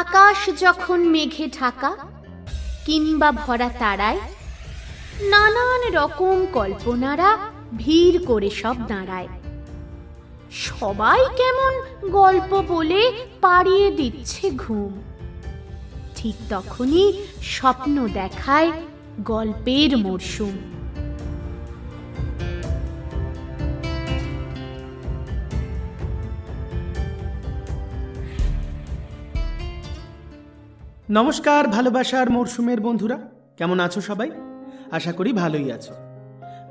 আকাশ যখন মেঘে ঢাকা কিংবা ভরা তারায়, নানান রকম কল্পনারা ভিড় করে সব দাঁড়ায়। সবাই কেমন গল্প বলে পাড়িয়ে দিচ্ছে ঘুম। ঠিক তখনই স্বপ্ন দেখায় গল্পের মরশুম। নমস্কার ভালোবাসার মরশুমের বন্ধুরা, কেমন আছো সবাই? আশা করি ভালোই আছো।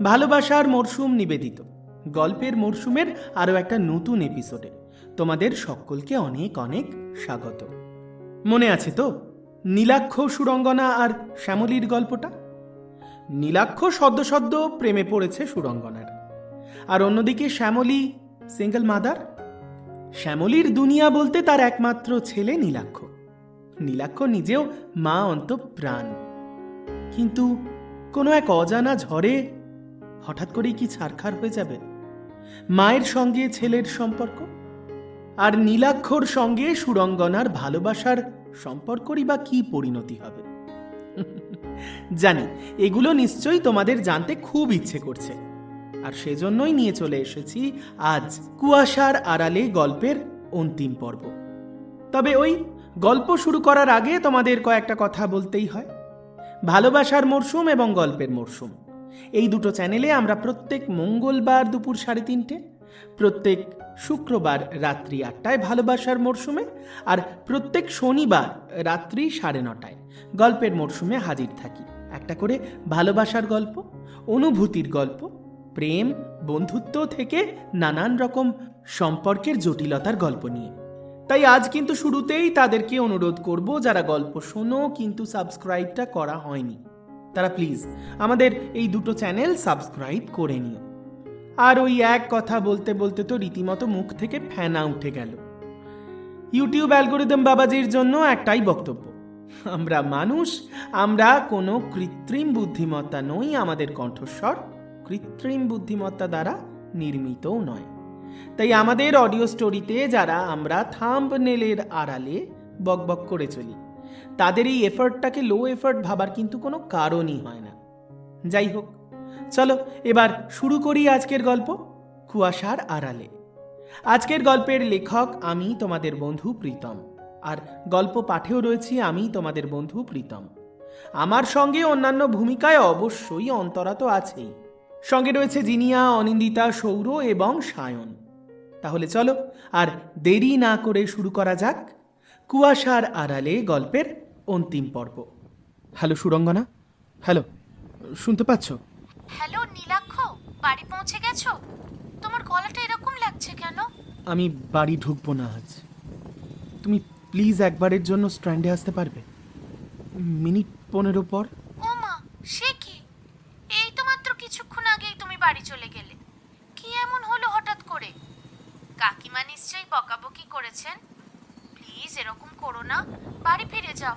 ভালোবাসার মরশুম নিবেদিত গল্পের মরশুমের আরও একটা নতুন এপিসোডে তোমাদের সকলকে অনেক অনেক স্বাগত। মনে আছে তো নীলাক্ষ, সুরঙ্গনা আর শ্যামলীর গল্পটা? নীলাক্ষ সদ্য সদ্য প্রেমে পড়েছে সুরঙ্গনার, আর অন্যদিকে শ্যামলী সিঙ্গেল মাদার। শ্যামলীর দুনিয়া বলতে তার একমাত্র ছেলে নীলাক্ষ। নীলাক্ষ নিজেও মা অন্তঃপ্রাণ, কিন্তু কোনো এক অজানা ঝড়ে হঠাৎ করেই কি ছারখার হয়ে যাবে মায়ের সঙ্গে ছেলের সম্পর্ক, আর নীলাক্ষর সঙ্গে সুরঙ্গনার ভালোবাসার সম্পর্করই বা কি পরিণতি হবে। জানি এগুলো নিশ্চয়ই তোমাদের জানতে খুব ইচ্ছে করছে, আর সেজন্যই নিয়ে চলে এসেছি আজ কুয়াশার আড়ালে গল্পের অন্তিম পর্ব। তবে ওই গল্প শুরু করার আগে তোমাদের কয়েকটা কথা বলতেই হয়। ভালোবাসার মরশুম এবং গল্পের মরশুম এই দুটো চ্যানেলে আমরা প্রত্যেক মঙ্গলবার দুপুর 3:30, প্রত্যেক শুক্রবার রাত্রি 8টায় ভালোবাসার মরশুমে, আর প্রত্যেক শনিবার রাত্রি 9:30টায় গল্পের মরশুমে হাজির থাকি। একটা করে ভালোবাসার গল্প, অনুভূতির গল্প, প্রেম, বন্ধুত্ব থেকে নানান রকম সম্পর্কের জটিলতার গল্প নিয়ে। তাই আজ কিন্তু শুরুতেই তাদেরকে অনুরোধ করব, যারা গল্প শোনো কিন্তু সাবস্ক্রাইবটা করা হয়নি, তারা প্লিজ আমাদের এই দুটো চ্যানেল সাবস্ক্রাইব করে নিও। আর ওই এক কথা বলতে বলতে তো রীতিমতো মুখ থেকে ফেনা উঠে গেল। ইউটিউব অ্যালগোরিদম বাবাজির জন্য একটাই বক্তব্য, আমরা মানুষ, আমরা কোনো কৃত্রিম বুদ্ধিমত্তা নই। আমাদের কণ্ঠস্বর কৃত্রিম বুদ্ধিমত্তা দ্বারা নির্মিতও নয়। তাই আমাদের অডিও স্টোরিতে যারা আমরা থাম্বনেলের আড়ালে বকবক করে চলি, তাদের এই এফর্টটাকে লো এফর্ট ভাবার কিন্তু কোনো কারণই হয় না। যাই হোক, চলো এবার শুরু করি আজকের গল্প, কুয়াশার আড়ালে। আজকের গল্পের লেখক আমি, তোমাদের বন্ধু প্রীতম, আর গল্প পাঠেও রয়েছি আমি, তোমাদের বন্ধু প্রীতম। আমার সঙ্গে অন্যান্য ভূমিকায় অবশ্যই অন্তরা তো আছেই, সঙ্গে রয়েছে জিনিয়া, অনিন্দিতা, সৌর এবং সায়ন। তাহলে চলো আর দেরি না করে শুরু করা যাক কুয়াশার আড়ালে গল্পের অন্তিম পর্ব। হ্যালো সুরঙ্গনা, হ্যালো, শুনতে পাচ্ছ? হ্যালো নীলাক্ষ, বাড়ি পৌঁছে গেছো? তোমার গলাটা এরকম লাগছে কেন? আমি বাড়ি ঢুকবো না আজ। তুমি প্লিজ একবারের জন্য স্ট্যান্ডে আসতে পারবে? মিনিট 15 পর। ও মা, সে কি? এই তো মাত্র কিছুক্ষণ আগেই তুমি বাড়ি চলে গেলে। কি এমন হলো হঠাৎ করে? কাকিমা নিশ্চয়ই বকাবকি করেছেন। প্লিজ এরকম করো না, বাড়ি ফিরে যাও।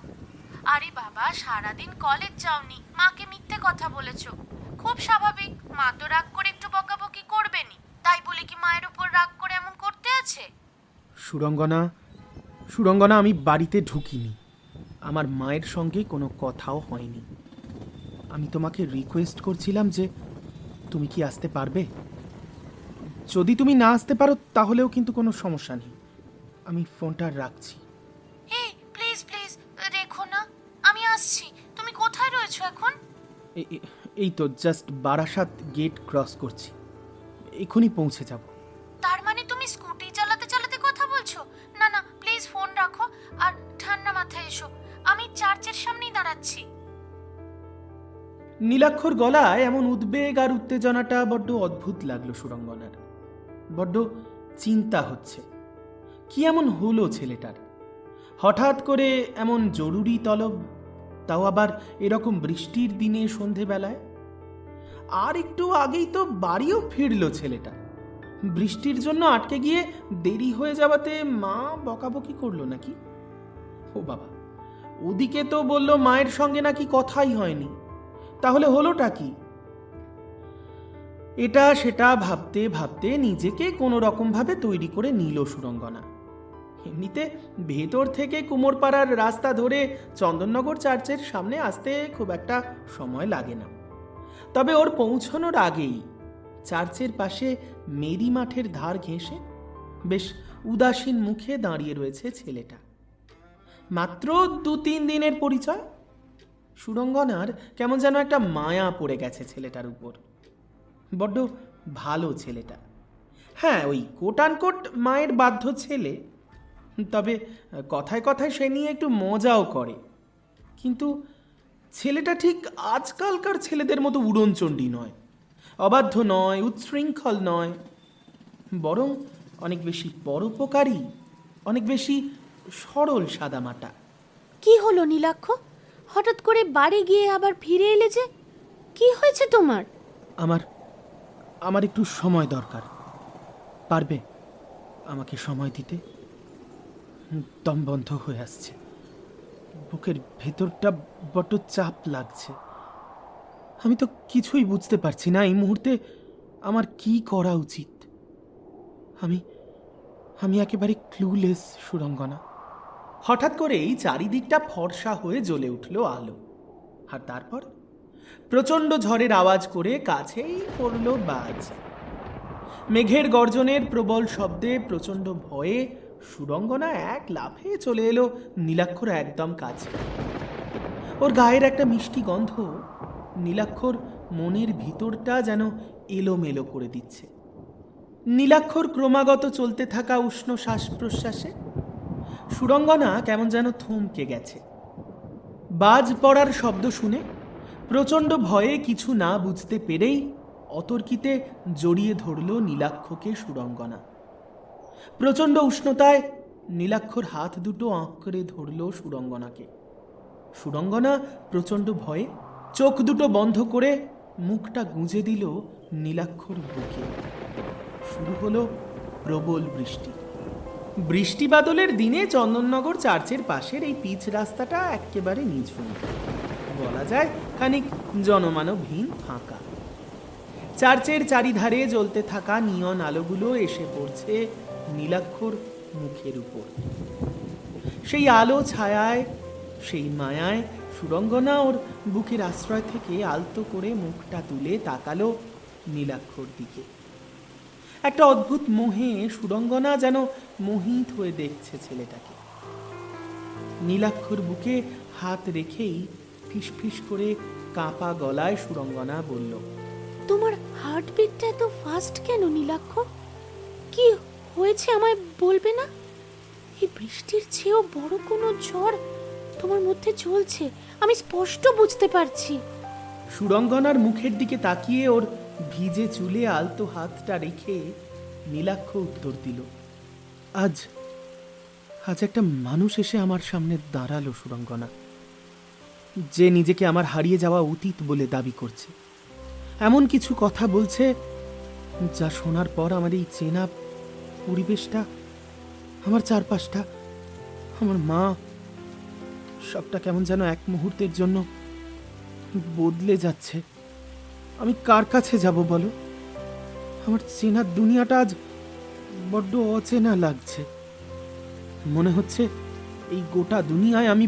আরে বাবা, সারাদিন কলেজ যাওনি, মাকে মিথ্যে কথা বলেছো। খুব স্বাভাবিক, মা তো রাগ করে একটু বকাবকি করবেনি। তাই বলে কি মায়ের উপর রাগ করে এমন করতে আছে? সুরঙ্গনা, আমি বাড়িতে ঢুকিনি। আমার মায়ের সঙ্গে কোনো কথাও হয়নি। আমি তোমাকে রিকোয়েস্ট করছিলাম যে তুমি কি আসতে পারবে? যদি তুমি না আসতে পারো তাহলেও কিন্তু কোনো সমস্যা নেই, আমি ফোনটা রাখছি। এই প্লিজ প্লিজ রেখো না, আমি আসছি। তুমি কোথায় রয়েছো এখন? এই তো জাস্ট বারাসাত গেট ক্রস করছি, এখনই পৌঁছে যাব। তার মানে তুমি স্কুটি চালাতে চালাতে কথা বলছো? না না, প্লিজ ফোন রাখো আর ঠান্ডা মাথায় এসো। আমি চার্চের সামনেই দাঁড়াচ্ছি। নীলাক্ষর গলায় এমন উদ্বেগ আর উত্তেজনাটা বড্ড অদ্ভুত লাগলো সুরঙ্গনার। বড্ড চিন্তা হচ্ছে, কি এমন হলো ছেলেটার? হঠাৎ করে এমন জরুরি তলব, তাও আবার এরকম বৃষ্টির দিনে সন্ধেবেলায়। আর একটু আগেই তো বাড়িও ফিরল ছেলেটা। বৃষ্টির জন্য আটকে গিয়ে দেরি হয়ে যাওয়াতে মা বকাবকি করলো নাকি? ও বাবা, ওদিকে তো বলল মায়ের সঙ্গে নাকি কথাই হয়নি। তাহলে হলোটা কি? এটা সেটা ভাবতে ভাবতে নিজেকে কোনো রকম ভাবে তৈরি করে নিল সুরঙ্গনা। এমনিতে ভেতর থেকে কুমোরপাড়ার রাস্তা ধরে চন্দননগর চার্চের সামনে আসতে খুব একটা সময় লাগে না। তবে ওর পৌঁছানোর আগেই চার্চের পাশে মেরি মাঠের ধার ঘেঁষে বেশ উদাসীন মুখে দাঁড়িয়ে রয়েছে ছেলেটা। মাত্র 2-3 দিনের পরিচয়। সুরঙ্গনার কেমন যেন একটা মায়া পড়ে গেছে ছেলেটার উপর। বড্ড ভালো ছেলেটা। হ্যাঁ, ওই কোটানকোট মায়ের বাধ্য ছেলে, তবে কথায় কথায় সে নিয়ে একটু মজাও করে। কিন্তু ছেলেটা ঠিক আজকালকার ছেলেদের মতো উড়নচণ্ডী নয়, অবাধ্য নয়, উচ্ছৃঙ্খল নয়, বরং অনেক বেশি পরোপকারী, অনেক বেশি সরল সাদামাটা। কি হলো নীলাক্ষ, হঠাৎ করে বাড়ি গিয়ে আবার ফিরে এলে যে? কি হয়েছে তোমার? আমার একটু সময় দরকার। পারবে আমাকে সময় দিতে? দম বন্ধ হয়ে আসছে, বুকের ভেতরটা বড্ড চাপ লাগছে। আমি তো কিছুই বুঝতে পারছি না এই মুহূর্তে আমার কি করা উচিত। আমি একেবারে ক্লুলেস সুরঙ্গনা। হঠাৎ করেই চারিদিকটা ফর্সা হয়ে জ্বলে উঠল আলো, আর তারপর প্রচণ্ড ঝড়ের আওয়াজ করে কাছেই পড়ল বাজ। মেঘের গর্জনের প্রবল শব্দে প্রচণ্ড ভয়ে সুরঙ্গনা এক লাফে চলে এলো নীলাক্ষর একদম কাছে। ওর গায়ের একটা মিষ্টি গন্ধ নীলাক্ষর মনের ভিতরটা যেন এলোমেলো করে দিচ্ছে। নীলাক্ষর ক্রমাগত চলতে থাকা উষ্ণ শ্বাস প্রশ্বাসে সুরঙ্গনা কেমন যেন থমকে গেছে। বাজ পড়ার শব্দ শুনে প্রচণ্ড ভয়ে কিছু না বুঝতে পেরেই অতর্কিতে জড়িয়ে ধরল নীলাক্ষকে সুরঙ্গনা। প্রচণ্ড উষ্ণতায় নীলাক্ষর হাত দুটো আঁকড়ে ধরল সুরঙ্গনাকে। সুরঙ্গনা প্রচণ্ড ভয়ে চোখ দুটো বন্ধ করে মুখটা গুঁজে দিল নীলাক্ষর বুকে। শুরু হলো প্রবল বৃষ্টি। বৃষ্টি বাদলের দিনে চন্দননগর চার্চের পাশের এই পিচ রাস্তাটা একেবারে নিঝুম, বলা যায় খানিক জনমানবহীন, ফাঁকা। চার্চের চারিধারে জ্বলতে থাকা নিয়ন আলোগুলো এসে পড়ছে নীলাক্ষর মুখের উপর। সেই আলো ছায়ায়, সেই মায়ায় সুরঙ্গনা ওর বুকের আশ্রয় থেকে আলতো করে মুখটা তুলে তাকালো নীলাক্ষর দিকে। একটা অদ্ভুত মোহে সুরঙ্গনা যেন মোহিত হয়ে দেখছে ছেলেটাকে। নীলাক্ষর বুকে হাত রেখেই ফিসফিস করে কাঁপা গলায় সুরঙ্গনা বলল, তোমার হার্টবিটটা এত ফাস্ট কেন নীলাক্ষ? কি হয়েছে আমায় বলবে না? এই বৃষ্টির চেয়েও বড় কোনো ঝড় তোমার মধ্যে চলছে, আমি স্পষ্ট বুঝতে পারছি। সুরঙ্গনার মুখের দিকে তাকিয়ে ওর ভিজে চুলে আলতো হাতটা রেখে নীলাক্ষ উত্তর দিল, আজ একটা মানুষ এসে আমার সামনে দাঁড়ালো সুরঙ্গনা, যে নিজেকে আমার হারিয়ে যাওয়া অতীত বলে দাবি করছে। এমন কিছু কথা বলছে যা শোনার পর আমার এই চেনা পরিবেশটা, আমার চারপাশটা, আমার মা, সবটা কেমন যেন এক মুহূর্তের জন্য বদলে যাচ্ছে। আমি কার কাছে যাব বলো? আমার চেনা দুনিয়াটা আজ বড্ড অচেনা লাগছে। মনে হচ্ছে এই গোটা দুনিয়ায় আমি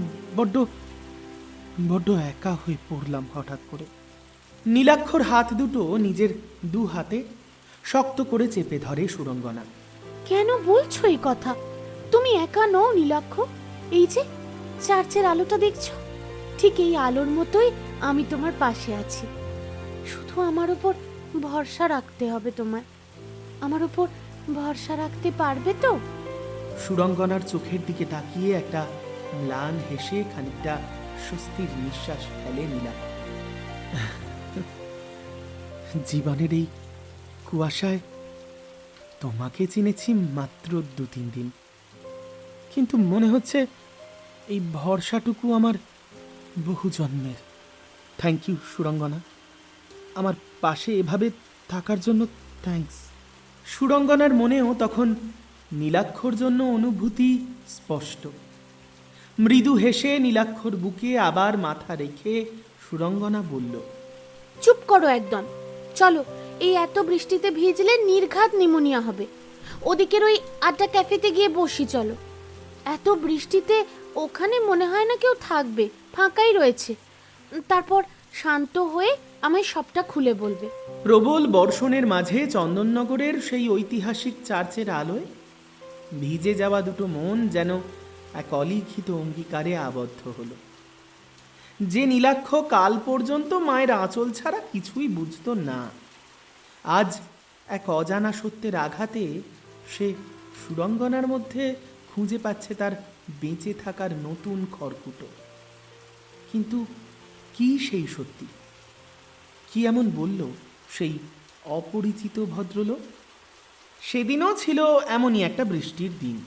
বড্ড একা হয়ে পড়লাম হঠাৎ করে। নীলাক্ষর হাত দুটো নিজের দু হাতে শক্ত করে চেপে ধরে সুরঙ্গনা। কেন বলছো এই কথা? তুমি একা নও নীলাক্ষ। এই যে চার্চের আলোটা দেখছো, ঠিক এই আলোর মতোই আমি তোমার পাশে আছি। শুধু আমার উপর ভরসা রাখতে হবে তোমায়। আমার উপর ভরসা রাখতে পারবে তো? সুরঙ্গনার চোখের দিকে তাকিয়ে একটা ম্লান হেসে খানিকটা স্বস্তির নিঃশ্বাস ফেলে নিলাম। জীবনের এই কুয়াশায় তোমাকে চিনেছি মাত্র 2-3 দিন, কিন্তু মনে হচ্ছে এই ভরসাটুকু আমার বহু জন্মের। থ্যাংক ইউ সুরঙ্গনা, আমার পাশে এভাবে থাকার জন্য থ্যাঙ্কস। সুরঙ্গনার মনেও তখন নীলাক্ষর জন্য অনুভূতি স্পষ্ট। মৃদু হেসে নীলাক্ষর বুকে আবার মাথা রেখে সুরঙ্গনা বলল, চুপ করো একদম। চলো, এই এত বৃষ্টিতে ভিজলে নির্ঘাত নিমোনিয়া হবে। ওদিকের ওই আড্ডা ক্যাফেতে গিয়ে বসি চলো। এত বৃষ্টিতে ওখানে মনে হয় না কেউ থাকবে, ফাঁকাই রয়েছে। তারপর শান্ত হয়ে আমায় সবটা খুলে বলবে। প্রবল বর্ষণের মাঝে চন্দননগরের সেই ঐতিহাসিক চার্চের আলোয় ভিজে যাওয়া দুটো মন যেন এক অলিখিত অঙ্গীকারে আবদ্ধ হলো। যে নীলাক্ষ কাল পর্যন্ত মায়ের আঁচল ছাড়া কিছুই বুঝত না, আজ এক অজানা সত্যের আঘাতে সে সুরঙ্গনার মধ্যে খুঁজে পাচ্ছে তার বেঁচে থাকার নতুন খড়কুটো। কিন্তু কি সেই সত্যি? কি এমন বলল সেই অপরিচিত ভদ্রলোক? সেদিনও ছিল এমনই একটা বৃষ্টির দিন।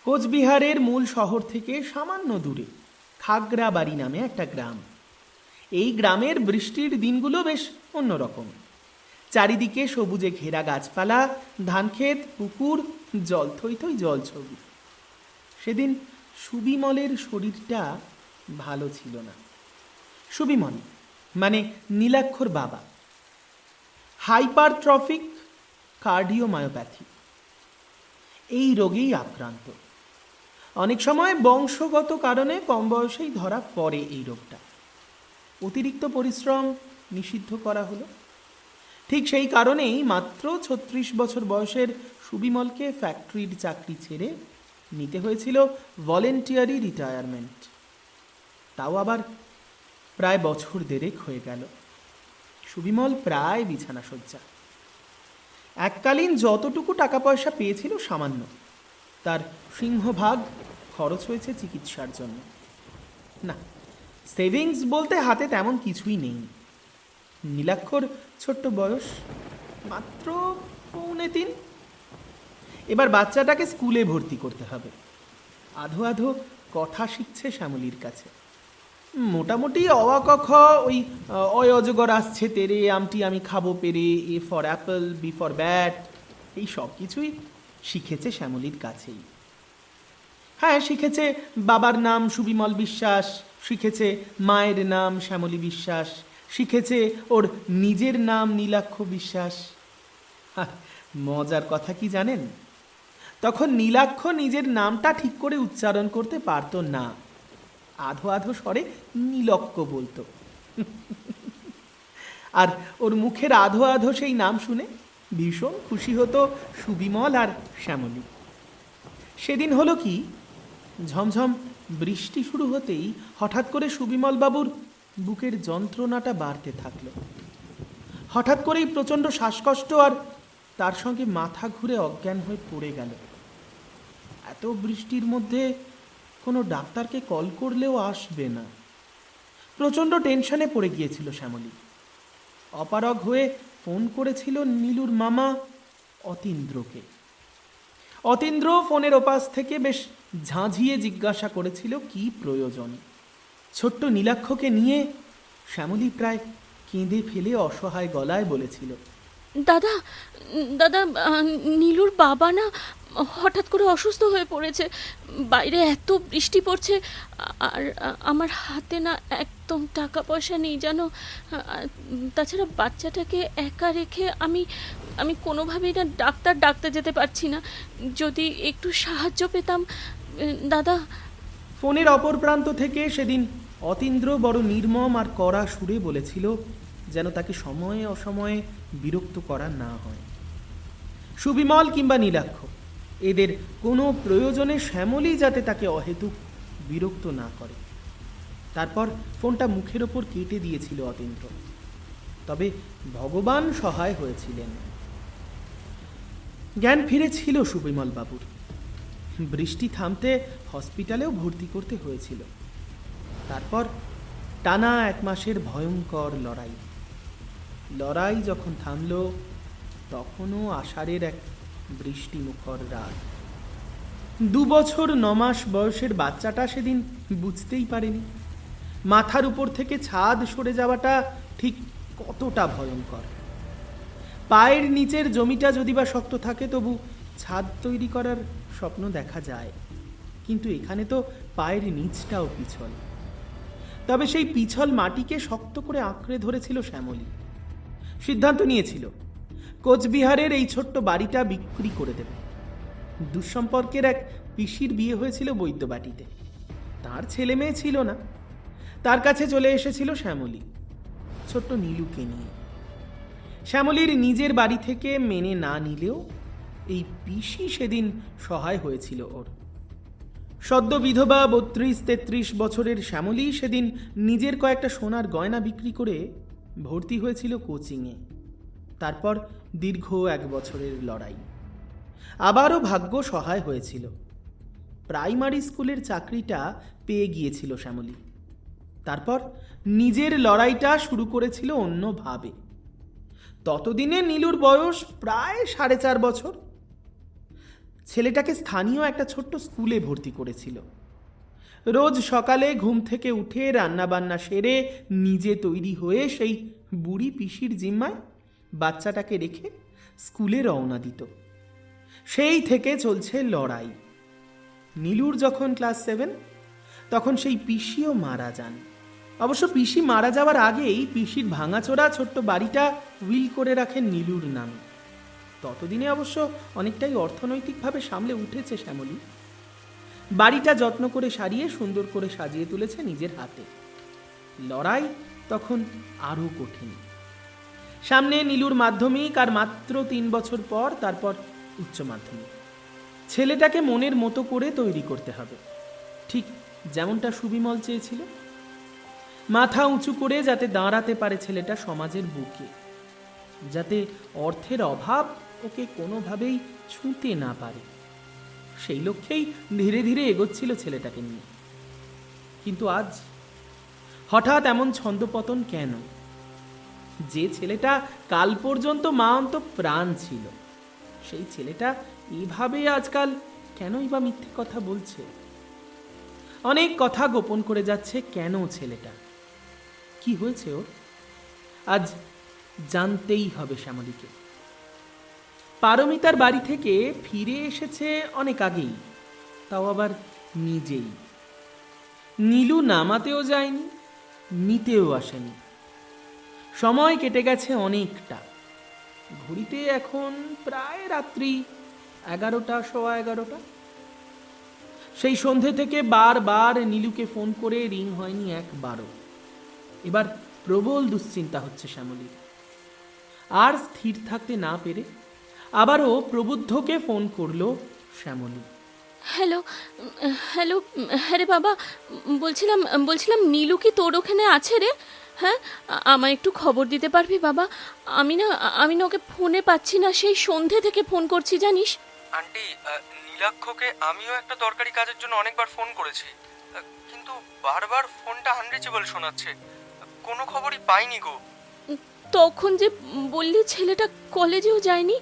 কোচবিহারের মূল শহর থেকে সামান্য দূরে খাগড়াবাড়ি নামে একটা গ্রাম। এই গ্রামের বৃষ্টির দিনগুলো বেশ অন্যরকম। চারিদিকে সবুজে ঘেরা গাছপালা, ধানক্ষেত, পুকুর, জল থই থই জলছবি। সেদিন সুবিমলের শরীরটা ভালো ছিল না। সুবিমল মানে নীলাক্ষর বাবা হাইপারট্রফিক কার্ডিওমায়োপ্যাথি এই রোগেই আক্রান্ত। অনেক সময় বংশগত কারণে কম বয়সেই ধরা পড়ে এই রোগটা। অতিরিক্ত পরিশ্রম নিষিদ্ধ করা হলো। ঠিক সেই কারণেই মাত্র ৩৬ বছর বয়সের সুবিমলকে ফ্যাক্টরির চাকরি ছেড়ে নিতে হয়েছিল ভলেন্টিয়ারি রিটায়ারমেন্ট। তাও আবার প্রায় বছর দেড়েক হয়ে গেল। সুবিমল প্রায় বিছানা শয্যা। এককালীন যতটুকু টাকা পয়সা পেয়েছিল সামান্য, তার সিংহভাগ খরচ হয়েছে চিকিৎসার জন্য। না, সেভিংস বলতে হাতে তেমন কিছুই নেই। নীলাক্ষর ছোট্ট বয়স, মাত্র ৩.৫। এবার বাচ্চাটাকে স্কুলে ভর্তি করতে হবে। আধো আধো কথা শিখছে শ্যামলীর কাছে। মোটামুটি অ ক খ, ওই অয় অজগর আসছে তেরে, আমটি আমি খাবো পেরে, A for apple, B for bat, এই সব কিছুই শিখেছে শ্যামলীর কাছেই। হ্যাঁ, শিখেছে বাবার নাম সুবিমল বিশ্বাস, শিখেছে মায়ের নাম শ্যামলী বিশ্বাস, শিখেছে ওর নিজের নাম নীলাক্ষ বিশ্বাস। মজার কথা কি জানেন? তখন নীলাক্ষ নিজের নামটা ঠিক করে উচ্চারণ করতে পারতো না। আধো আধো স্বরে নীলক্ষ বলতো। আর ওর মুখের আধো আধো সেই নাম শুনে ভীষণ খুশি হতো সুবিমল আর শ্যামলী। সেদিন হলো কি, ঝমঝম বৃষ্টি শুরু হতেই হঠাৎ করে সুবিমল বাবুর বুকের যন্ত্রণাটা বাড়তে থাকলো। হঠাৎ করেই প্রচণ্ড শ্বাসকষ্ট, আর তার সঙ্গে মাথা ঘুরে অজ্ঞান হয়ে পড়ে গেল। এত বৃষ্টির মধ্যে কোনো ডাক্তারকে কল করলেও আসবে না। প্রচণ্ড টেনশনে পড়ে গিয়েছিল শ্যামলী। অপারগ হয়ে ফোন করেছিল নীলুর মামা অতীন্দ্রকে। অতীন্দ্র ফোনের ওপাশ থেকে বেশ ঝাঁঝিয়ে জিজ্ঞাসা করেছিল কি প্রয়োজন। ছোট্ট নীলাক্ষকে নিয়ে শ্যামলী প্রায় কেঁদে ফেলে অসহায় গলায় বলেছিল, দাদা দাদা নীলুর বাবা না হঠাৎ করে অসুস্থ হয়ে পড়েছে। বাইরে এত বৃষ্টি পড়ছে, আর আমার হাতে না একদম টাকা পয়সা নেই জানো। তাছাড়া বাচ্চাটাকে একা রেখে আমি কোনোভাবেই না ডাক্তার ডাকতে যেতে পারছি না। যদি একটু সাহায্য পেতাম দাদা। ফোনের অপর প্রান্ত থেকে সেদিন অতীন্দ্র বড় নির্মম আর কড়া সুরে বলেছিল, যেন তাকে সময়ে অসময়ে বিরক্ত করা না হয়। সুবিমল কিংবা নীলাক্ষ এদের কোনো প্রয়োজনে শ্যামলী যাতে তাকে অহেতুক বিরক্ত না করে। তারপর ফোনটা মুখের ওপর কেটে দিয়েছিল অতীন্দ্র। তবে ভগবান সহায় হয়েছিলেন। জ্ঞান ফিরেছিল সুবিমল বাবুর। বৃষ্টি থামতে হসপিটালেও ভর্তি করতে হয়েছিল। তারপর টানা 1 মাসের ভয়ঙ্কর লড়াই যখন থামল, তখনও আষাঢ়ের এক বৃষ্টিমুখর রাত। 2 বছর 9 মাস বয়সের বাচ্চাটা সেদিন বুঝতেই পারেনি মাথার উপর থেকে ছাদ সরে যাওয়াটা ঠিক কতটা ভয়ঙ্কর। পায়ের নিচের জমিটা যদি বা শক্ত থাকে তবু ছাদ তৈরি করার স্বপ্ন দেখা যায়, কিন্তু এখানে তো পায়ের নিচটাও পিছল। তবে সেই পিছল মাটিকে শক্ত করে আঁকড়ে ধরেছিল শ্যামলী। সিদ্ধান্ত নিয়েছিল কোচবিহারের এই ছোট্ট বাড়িটা বিক্রি করে দেবে। দুঃসম্পর্কের এক পিসির বিয়ে হয়েছিল বৈদ্যবাটিতে। তার ছেলে মেয়ে ছিল না। তার কাছে চলে এসেছিল শ্যামলী, ছোট্ট নীলুকে নিয়ে। শ্যামলীর নিজের বাড়ি থেকে মেনে না নিলেও এই পিসি সেদিন সহায় হয়েছিল ওর। সদ্য বিধবা 32-33 বছরের শ্যামলী সেদিন নিজের কয়েকটা সোনার গয়না বিক্রি করে ভর্তি হয়েছিল কোচিংয়ে। তারপর দীর্ঘ 1 বছরের লড়াই। আবারও ভাগ্য সহায় হয়েছিল। প্রাইমারি স্কুলের চাকরিটা পেয়ে গিয়েছিল শ্যামলী। তারপর নিজের লড়াইটা শুরু করেছিল অন্যভাবে। ততদিনে নীলুর বয়স প্রায় 4.5 বছর। ছেলেটাকে স্থানীয় একটা ছোট্ট স্কুলে ভর্তি করেছিল। রোজ সকালে ঘুম থেকে উঠে রান্নাবান্না সেরে নিজে তৈরি হয়ে সেই বুড়ি পিসির জিম্মায় বাচ্চাটাকে রেখে স্কুলে রওনা দিত। সেই থেকে চলছে লড়াই। নীলুর যখন ক্লাস 7, তখন সেই পিসিও মারা যান। অবশ্য পিসি মারা যাওয়ার আগেই পিসির ভাঙাচোরা ছোট্ট বাড়িটা উইল করে রাখেন নীলুর নামে। ততদিনে অবশ্য অনেকটাই অর্থনৈতিকভাবে সামলে উঠেছে শ্যামলী। বাড়িটা যত্ন করে সারিয়ে সুন্দর করে সাজিয়ে তুলেছে নিজের হাতে। লড়াই তখন আরও কঠিন। সামনে নীলুর মাধ্যমিক, আর মাত্র 3 বছর পর তারপর উচ্চ মাধ্যমিক। ছেলেটাকে মনের মতো করে তৈরি করতে হবে, ঠিক যেমনটা সুবিমল চেয়েছিল। মাথা উঁচু করে যাতে দাঁড়াতে পারে ছেলেটা সমাজের বুকে, যাতে অর্থের অভাব ওকে কোনোভাবেই ছুঁতে না পারে। সেই লক্ষ্যেই ধীরে ধীরে এগোচ্ছিল ছেলেটাকে নিয়ে। কিন্তু আজ হঠাৎ এমন ছন্দপতন কেন? যে ছেলেটা কাল পর্যন্ত মা অন্ত প্রাণ ছিল, সেই ছেলেটা এভাবে আজকাল কেনই বা মিথ্যে কথা বলছে? অনেক কথা গোপন করে যাচ্ছে কেন ছেলেটা? কি হয়েছে ওর? আজ জানতেই হবে শ্যামলীকে। পারমিতার বাড়ি থেকে ফিরে এসেছে অনেক আগেই, তাও আবার নিজেই। নীলু নামাতেও যায়নি, নিতেও আসেনি। সময় কেটে গেছে অনেকটা। ঘড়িতে এখন প্রায় রাত্রি 11টা, 11:15। সেই সন্ধে থেকে বারবার নীলুকে ফোন করে রিং হয়নি একবারও। এবার প্রবল দুশ্চিন্তা হচ্ছে শ্যামলীর। আর স্থির থাকতে না পেরে আবারও প্রবুদ্ধকে ফোন করলো শ্যামলী। হ্যালো, হ্যালো, হ্যাঁ রে বাবা, বলছিলাম নীলু কি তোর ওখানে আছে রে? হ্যাঁ, আমায় একটু খবর দিতে পারবি বাবা? আমি না ওকে ফোনে পাচ্ছি না, সেই সন্ধে থেকে ফোন করছি জানিস। আন্টি, নীলাক্ষকে আমিও একটা দরকারি কাজের জন্য অনেকবার ফোন করেছি, কিন্তু বারবার ফোনটা আনরিচেবল শোনাচ্ছে। কোনো খবরই পাইনি গো। তখন যে বললি ছেলেটা কলেজেও যায়নি,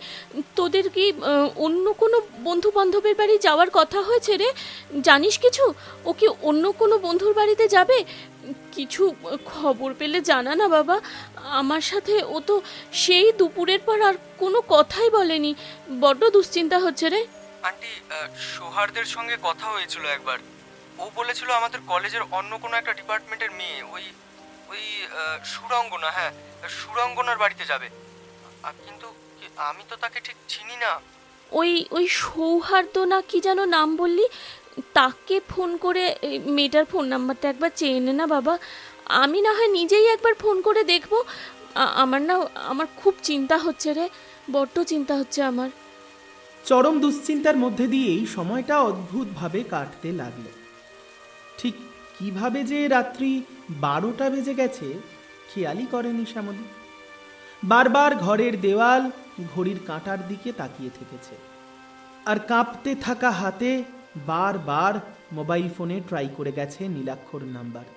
তোদের কি অন্য কোনো বন্ধু বান্ধবের বাড়ি যাওয়ার কথা হয়েছে রে? জানিস কিছু? ও কি অন্য কোনো বন্ধুর বাড়িতে যাবে? কিছু খবর পেলে জানা না বাবা। আমার সাথে ও তো সেই দুপুরের পর আর কোনো কথাই বলেনি। বড্ড দুশ্চিন্তা হচ্ছে রে। আন্টি, সৌহার্দের সঙ্গে কথা হয়েছিল একবার। ও বলেছিল আমাদের কলেজের অন্য কোনো একটা ডিপার্টমেন্টের মেয়ে, ওই সুরঙ্গনা, হ্যাঁ সুরঙ্গনার বাড়িতে যাবে। কিন্তু আমি তো তাকে ঠিক চিনি না। ওই সৌহার্দ্য না কি যেন নাম বললি, তাকে ফোন করে মেয়েটার ফোন নাম্বারটা একবার চেয়ে নে না বাবা। আমি না হয় নিজেই একবার ফোন করে দেখবো। আমার খুব চিন্তা হচ্ছে রে, বড্ড চিন্তা হচ্ছে আমার। চরম দুশ্চিন্তার মধ্যে দিয়েই সময়টা অদ্ভুতভাবে কাটতে লাগলো। ঠিক কিভাবে যে রাত্রি 12টা বেজে গেছে খেয়ালই করেনি শ্যামলী। বারবার ঘরের দেওয়াল, ঘড়ির কাঁটার দিকে তাকিয়ে থেকেছে, আর কাঁপতে থাকা হাতে বারবার মোবাইল ফোনে ট্রাই করে গেছে নীলাক্ষর নাম্বার।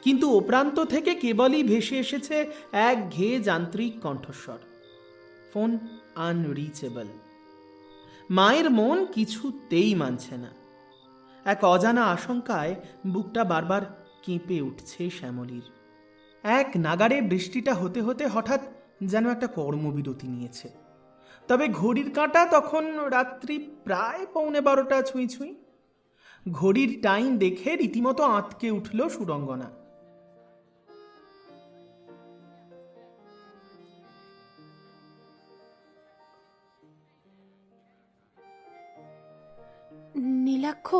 কিন্তু ও প্রান্ত থেকে কেবলই ভেসে এসেছে একঘেয়ে যান্ত্রিক কণ্ঠস্বর, ফোন আনরিচেবল। মায়ের মন কিছুতেই মানছে না। এক অজানা আশঙ্কায় বুকটা বারবার কেঁপে উঠছে শ্যামলীর। এক নাগাড়ে বৃষ্টিটা হতে হতে হঠাৎ যেন একটা কর্মবিরতি নিয়েছে। তবে ঘড়ির কাঁটা তখন রাত্রি প্রায় 11:15 ছুঁই ছুঁই। ঘড়ির টাইম দেখে রীতিমতো আঁতকে উঠল সুরঙ্গনা। নীলাক্ষ,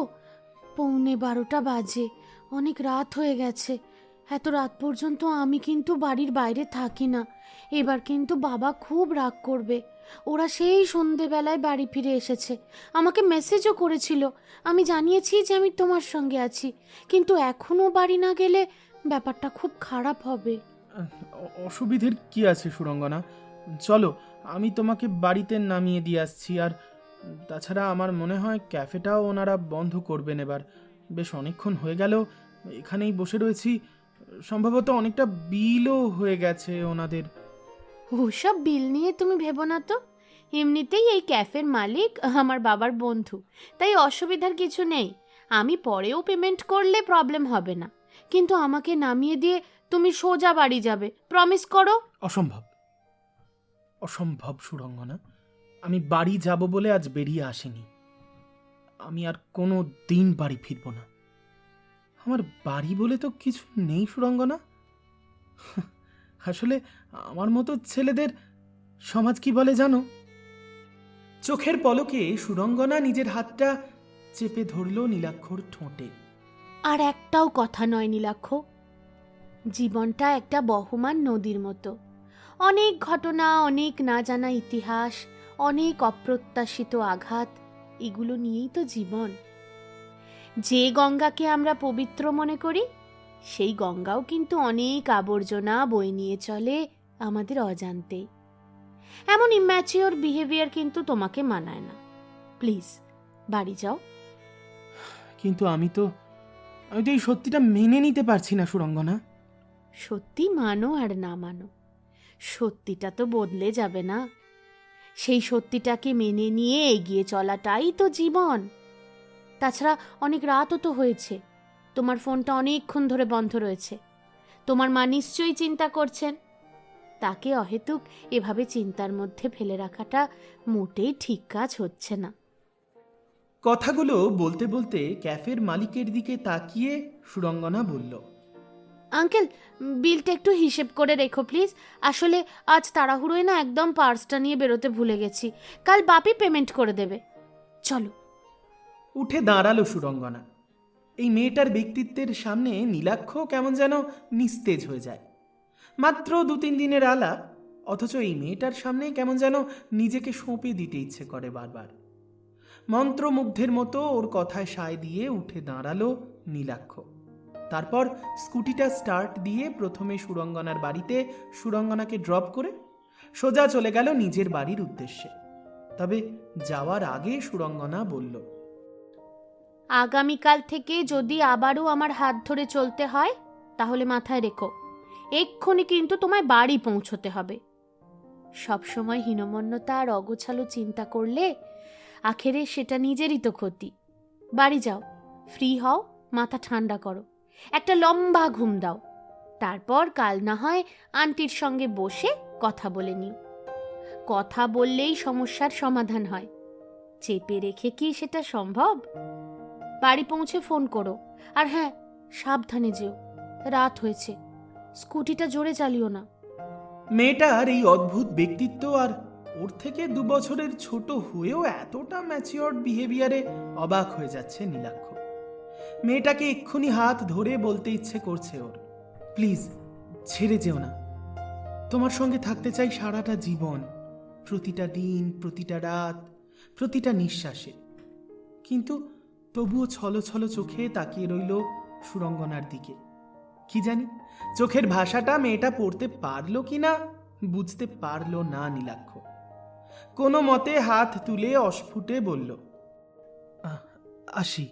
11:45 বাজে, অনেক রাত হয়ে গেছে। এত রাত পর্যন্ত আমি কিন্তু বাড়ির বাইরে থাকি না। এবার কিন্তু বাবা খুব রাগ করবে। ওরা সেই সন্ধেবেলায় বাড়ি ফিরে এসেছে, আমাকে মেসেজও করেছিল। আমি জানিয়েছি যে আমি তোমার সঙ্গে আছি, কিন্তু এখনো বাড়ি না গেলে ব্যাপারটা খুব খারাপ হবে। অসুবিধের কি আছে সুরঙ্গনা? চলো, আমি তোমাকে বাড়িতে নামিয়ে দিয়ে আসছি। আর তাছাড়া আমার মনে হয় ক্যাফেটাও ওনারা বন্ধ করবেন এবার। বেশ অনেকক্ষণ হয়ে গেল এখানেই বসে রয়েছি। সম্ভবত অনেকটা বিলও হয়ে গেছে ওনাদের। ওসব বিল নিয়ে তুমি ভেবো না তো। এমনিতেই এই ক্যাফের মালিক আমার বাবার বন্ধু, তাই অসুবিধার কিছু নেই। আমি পরেও পেমেন্ট করলে প্রবলেম হবে না। কিন্তু আমাকে নামিয়ে দিয়ে তুমি সোজা বাড়ি যাবে, প্রমিস করো। অসম্ভব, অসম্ভব সুরঙ্গনা। আমি বাড়ি যাব বলে আজ বেরিয়ে আসিনি। আমি আর কোনো দিন বাড়ি ফিরব না। আমার বাড়ি বলে তো কিছু নেই সুরঙ্গনা। আসলে আমার মতো ছেলেদের সমাজ কি বলে জানো? চোখের পলকে সুরঙ্গনা নিজের হাতটা চেপে ধরল নীলাক্ষর ঠোঁটে। আর একটাও কথা নয় নীলাক্ষ। জীবনটা একটা বহমান নদীর মতো। অনেক ঘটনা, অনেক না জানা ইতিহাস, অনেক অপ্রত্যাশিত আঘাত, এগুলো নিয়েই তো জীবন। যে গঙ্গাকে আমরা পবিত্র মনে করি, সেই গঙ্গাও কিন্তু অনেক আবর্জনা বয়ে নিয়ে চলে আমাদের অজান্তেই। এমন ইম্যাচিওর বিহেভিয়ার কিন্তু তোমাকে মানায় না। প্লিজ বাড়ি যাও। কিন্তু আমি তো এই সত্যিটা মেনে নিতে পারছি না সুরঙ্গনা। সত্যি মানো আর না মানো, সত্যিটা তো বদলে যাবে না। সেই সত্যিটাকে মেনে নিয়ে এগিয়ে চলাটাই তো জীবন। তাছাড়া অনেক রাতও তো হয়েছে, তোমার ফোনটা অনেকক্ষণ ধরে বন্ধ রয়েছে। তোমার মা নিশ্চয়ই চিন্তা করছেন। তাকে অহেতুক এভাবে চিন্তার মধ্যে ফেলে রাখাটা মোটেই ঠিক কাজ হচ্ছে না। কথাগুলো বলতে বলতে ক্যাফের মালিকের দিকে তাকিয়ে সুরঙ্গনা বলল, আঙ্কেল, বিলটা একটু হিসেব করে রেখো প্লিজ। আসলে আজ তাড়াহুড়োয় না একদম পার্সটা নিয়ে বেরোতে ভুলে গেছি। কাল বাপি পেমেন্ট করে দেবে। চলো। উঠে দাঁড়ালো সুরঙ্গনা। এই মেয়েটার ব্যক্তিত্বের সামনে নীলাক্ষ কেমন যেন নিস্তেজ হয়ে যায়। মাত্র 2-3 দিনের আলাপ, অথচ এই মেয়েটার সামনে কেমন যেন নিজেকে সঁপে দিতে ইচ্ছে করে বারবার। মন্ত্রমুগ্ধের মতো ওর কথায় সায় দিয়ে উঠে দাঁড়ালো নীলাক্ষ। তারপর স্কুটিটা স্টার্ট দিয়ে প্রথমে সুরঙ্গনার বাড়িতে সুরঙ্গনাকে ড্রপ করে সোজা চলে গেল নিজের বাড়ির উদ্দেশ্যে। তবে যাওয়ার আগে সুরঙ্গনা বলল, আগামীকাল থেকে যদি আবারও আমার হাত ধরে চলতে হয়, তাহলে মাথায় রেখো, এক্ষুনি কিন্তু তোমায় বাড়ি পৌঁছতে হবে। সবসময় হীনমন্যতা আর অগোছালো চিন্তা করলে আখেরে সেটা নিজেরই তো ক্ষতি। বাড়ি যাও, ফ্রি হও, মাথা ঠান্ডা করো, একটা লম্বা ঘুম দাও। তারপর কাল না হয় আন্টির সঙ্গে বসে কথা বলে নিও। কথা বললেই সমস্যার সমাধান হয়, চেপে রেখে কি সেটা সম্ভব? বাড়ি পৌঁছে ফোন করো। আর হ্যাঁ, সাবধানে যেও, রাত হয়েছে। স্কুটিটা জোরে চালিও না। মেয়েটার এই অদ্ভুত ব্যক্তিত্ব আর ওর থেকে 2 বছরের ছোট হয়েও এতটা ম্যাচিওরড বিহেভিয়ারে অবাক হয়ে যাচ্ছে নীলাক্ষ। মেয়েটাকে এক্ষুনি হাত ধরে বলতে ইচ্ছে করছে ওর, প্লিজ ছেড়ে যেও না। তোমার সঙ্গে থাকতে চাই সারাটা জীবন, প্রতিটা দিন, প্রতিটা রাত, প্রতিটা নিঃশ্বাসে। কিন্তু তবুও ছলো ছলো চোখে তাকিয়ে রইল সুরঙ্গনার দিকে। কি জানি চোখের ভাষাটা মেয়েটা পড়তে পারলো কিনা বুঝতে পারলো না নীলাক্ষ। কোনো মতে হাত তুলে অস্ফুটে বলল, আসি।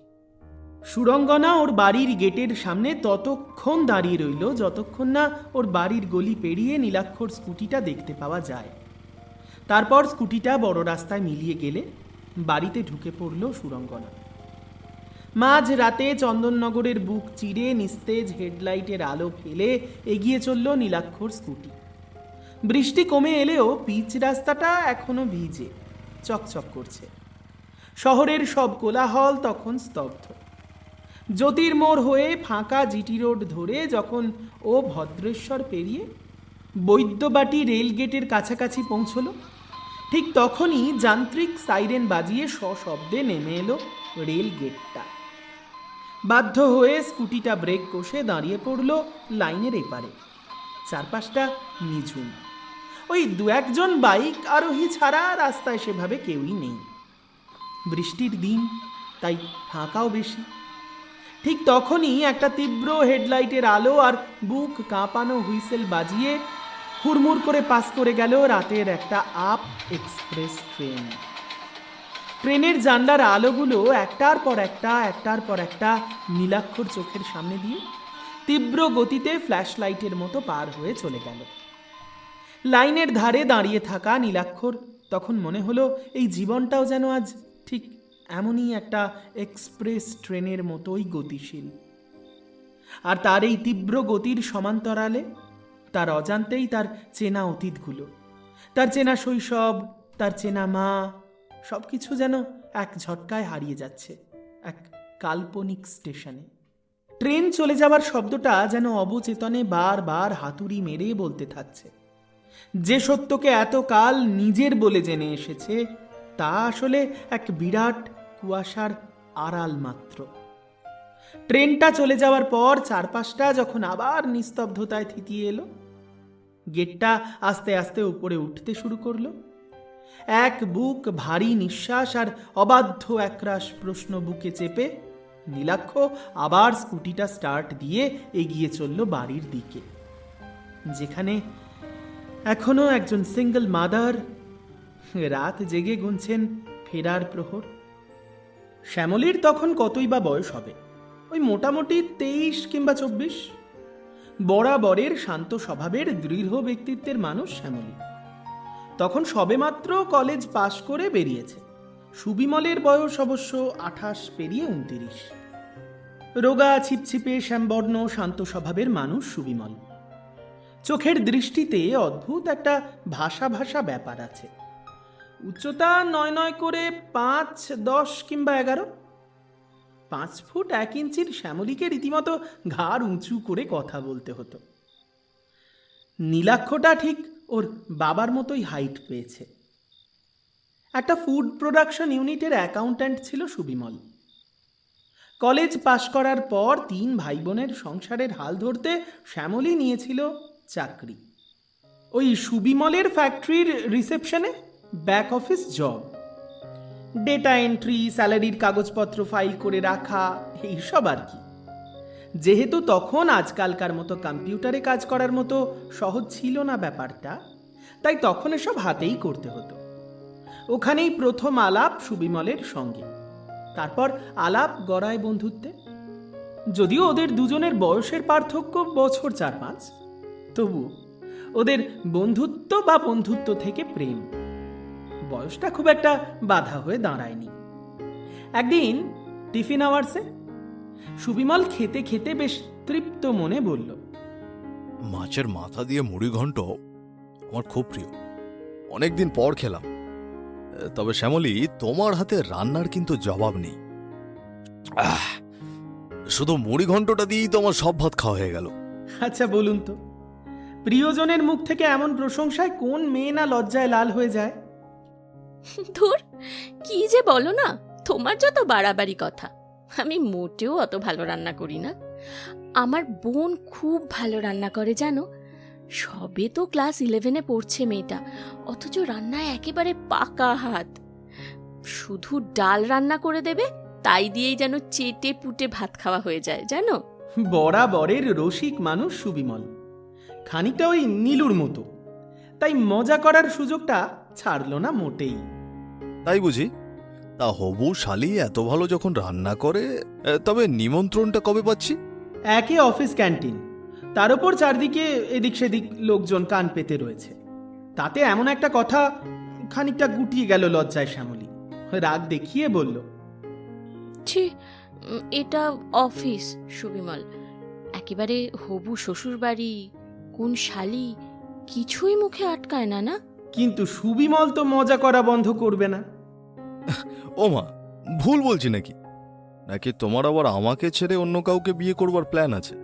সুরঙ্গনা ওর বাড়ির গেটের সামনে ততক্ষণ দাঁড়িয়ে রইল যতক্ষণ না ওর বাড়ির গলি পেরিয়ে নীলাক্ষর স্কুটিটা দেখতে পাওয়া যায়। তারপর স্কুটিটা বড় রাস্তায় মিলিয়ে গেলে বাড়িতে ঢুকে পড়ল সুরঙ্গনা। মাঝ রাতে চন্দননগরের বুক চিরে নিস্তেজ হেডলাইটের আলো ফেলে এগিয়ে চলল নীলাক্ষর স্কুটি। বৃষ্টি কমে এলেও পিচ রাস্তাটা এখনো ভিজে চকচক করছে। শহরের সব কোলাহল তখন স্তব্ধ। জ্যোতির্মোড় হয়ে ফাঁকা জিটি রোড ধরে যখন ও ভদ্রেশ্বর পেরিয়ে বৈদ্যবাটি রেলগেটের কাছাকাছি পৌঁছল, ঠিক তখনই যান্ত্রিক সাইরেন বাজিয়ে সশব্দে নেমে এলো রেল গেটটা। বাধ্য হয়ে স্কুটিটা ব্রেক কষে দাঁড়িয়ে পড়ল লাইনের এপারে। চারপাশটা নিঝুম, ওই দু একজন বাইক আরোহী ছাড়া রাস্তায় সেভাবে কেউই নেই। বৃষ্টির দিন, তাই ফাঁকাও বেশি। ঠিক তখনই একটা তীব্র হেডলাইটের আলো আর বুক কাঁপানো হুইসেল বাজিয়ে হুড়মুড় করে পাস করে গেল রাতের একটা আপ এক্সপ্রেস ট্রেন। ট্রেনের জানলার আলোগুলো একটার পর একটা নীলাক্ষর চোখের সামনে দিয়ে তীব্র গতিতে ফ্ল্যাশ লাইটের মতো পার হয়ে চলে গেল। লাইনের ধারে দাঁড়িয়ে থাকা নীলাক্ষর তখন মনে হলো এই জীবনটাও যেন আজ ঠিক এমনই একটা এক্সপ্রেস ট্রেনের মতোই গতিশীল। আর তার এই তীব্র গতির সমান্তরালে তার অজান্তেই তার চেনা অতীতগুলো, তার চেনা শৈশব, তার চেনা মা, সব কিছু যেন এক ঝটকায় হারিয়ে যাচ্ছে এক কাল্পনিক স্টেশনে। ট্রেন চলে যাওয়ার শব্দটা যেন অবচেতনে বারবার হাতুড়ি মেরে বলতে থাকছে, যে সত্যকে এতকাল নিজের বলে জেনে এসেছে তা আসলে এক বিরাট কুয়াশার আড়াল মাত্র। ট্রেনটা চলে যাওয়ার পর চারপাশটা যখন আবার নিস্তব্ধতায় থিতিয়ে এলো, গেটটা আস্তে আস্তে উপরে উঠতে শুরু করলো। এক বুক ভারী নিঃশ্বাস আর অবাধ্য একরাশ প্রশ্ন বুকে চেপে নীলাক্ষ আবার স্কুটিটা স্টার্ট দিয়ে এগিয়ে চলল বাড়ির দিকে, যেখানে এখনো একজন সিঙ্গল মাদার রাত জেগে গুনছেন ফেরার প্রহর। শ্যামলীর তখন কতই বা বয়স হবে, ওই মোটামুটি 23 কিংবা 24। বরাবরের শান্ত স্বভাবের দৃঢ় ব্যক্তিত্বের মানুষ শ্যামলী। তখন সবেমাত্র কলেজ পাশ করে বেরিয়েছে। সুবিমলের বয়স অবশ্য 28 পেরিয়ে 29। রোগা ছিপছিপে শ্যামবর্ণ শান্ত স্বভাবের মানুষ সুবিমল। চোখের দৃষ্টিতে অদ্ভুত একটা ভাষা ভাষা ব্যাপার আছে। উচ্চতা 9 করে 5, 10 কিংবা 11। 5 ফুট 1 ইঞ্চির শ্যামলীকে রীতিমতো ঘাড় উঁচু করে কথা বলতে হতো। নীলাক্ষটা ঠিক ওর বাবার মতোই হাইট পেয়েছে। একটা ফুড প্রোডাকশন ইউনিটের অ্যাকাউন্ট্যান্ট ছিল সুবিমল। কলেজ পাশ করার পর 3 ভাই বোনের সংসারের হাল ধরতে শ্যামলী নিয়েছিল চাকরি। ওই সুবিমলের ফ্যাক্টরির রিসেপশনে back office job, data entry, স্যালারির কাগজপত্র ফাইল করে রাখা, এইসব আর কি। যেহেতু তখন আজকালকার মতো কম্পিউটারে কাজ করার মতো সহজ ছিল না ব্যাপারটা, তাই তখন এসব হাতেই করতে হতো। ওখানেই প্রথম আলাপ সুবিমলের সঙ্গে, তারপর আলাপ গড়ায় বন্ধুত্বে। যদিও ওদের দুজনের বয়সের পার্থক্য বছর 4-5, তবু ওদের বন্ধুত্ব বা বন্ধুত্ব থেকে প্রেম, বয়সটা খুব একটা বাধা হয়ে দাঁড়ায়নি। একদিন টিফিন আওয়ার্সে সুবিমল খেতে খেতে বেশ তৃপ্ত মনে বলল, মাছের মাথা দিয়ে মুড়ি ঘন্ট আমার খুব প্রিয়, অনেকদিন পর খেলাম। তবে শ্যামলী, তোমার হাতে রান্নার কিন্তু জবাব নেই। শুধু মুড়ি ঘন্টটা দিয়েই তো আমার সব ভাত খাওয়া হয়ে গেল। আচ্ছা বলুন তো, প্রিয়জনের মুখ থেকে এমন প্রশংসায় কোন মেয়ে না লজ্জায় লাল হয়ে যায়? ধুর, কি যে বলো না, তোমার যত বাড়াবাড়ি কথা। আমি মোটেও অত ভালো রান্না করি না। আমার বোন খুব ভালো রান্না করে জানো। সবে তো ক্লাস 11-এ পড়ছে মেয়েটা, অথচ রান্নায় একেবারে পাকা হাত। শুধু ডাল রান্না করে দেবে, তাই দিয়েই যেন চেটে পুটে ভাত খাওয়া হয়ে যায় জানো। বরাবরের রসিক মানুষ সুবিমল, খানিকটা ওই নীলুর মতো, তাই মজা করার সুযোগটা ছাড়লো না মোটেই। তাই বুঝি? তা হবু শালি এত ভালো যখন রান্না করে, তবে নিমন্ত্রণটা কবে পাচ্ছি? একে অফিস ক্যান্টিন, তার উপর চারদিকে এদিক সেদিক লোকজন কান পেতে রয়েছে। তাতে এমন একটা কথা খানিকটা গুটিয়ে গেল লজ্জায় শ্যামলী। রাগ দেখিয়ে বলল, ছি, এটা অফিস সুবিমল, একেবারে হবু শ্বশুর বাড়ি, কোন শালি, কিছুই মুখে আটকায় না না। কিন্তু সুবিমল তো মজা করা বন্ধ করবে না। ও মা, ভুল বলছি নাকি? নাকি তোমার আবার আমাকে ছেড়ে অন্য কাউকে বিয়ে করবার প্ল্যান আছে?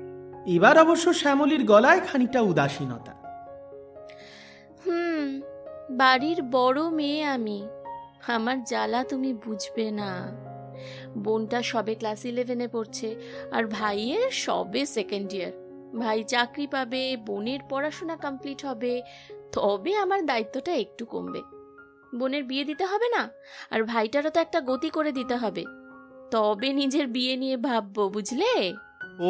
এবার অবশ্য শ্যামলীর গলায় খানিকটা উদাসীনতা। বাড়ির বড় মেয়ে আমি, আমার জ্বালা তুমি বুঝবে না। বোনটা সবে ক্লাস 11-এ পড়ছে, আর ভাইয়ের সবে সেকেন্ড ইয়ার। ভাই চাকরি পাবে, বোনের পড়াশোনা কমপ্লিট হবে, তবে আমার দায়িত্বটা একটু কমবে। বোনের বিয়ে দিতে হবে না, আর ভাইটারও তো একটা গতি করে দিতে হবে, তবে নিজের বিয়ে নিয়ে ভাববো, বুঝলে?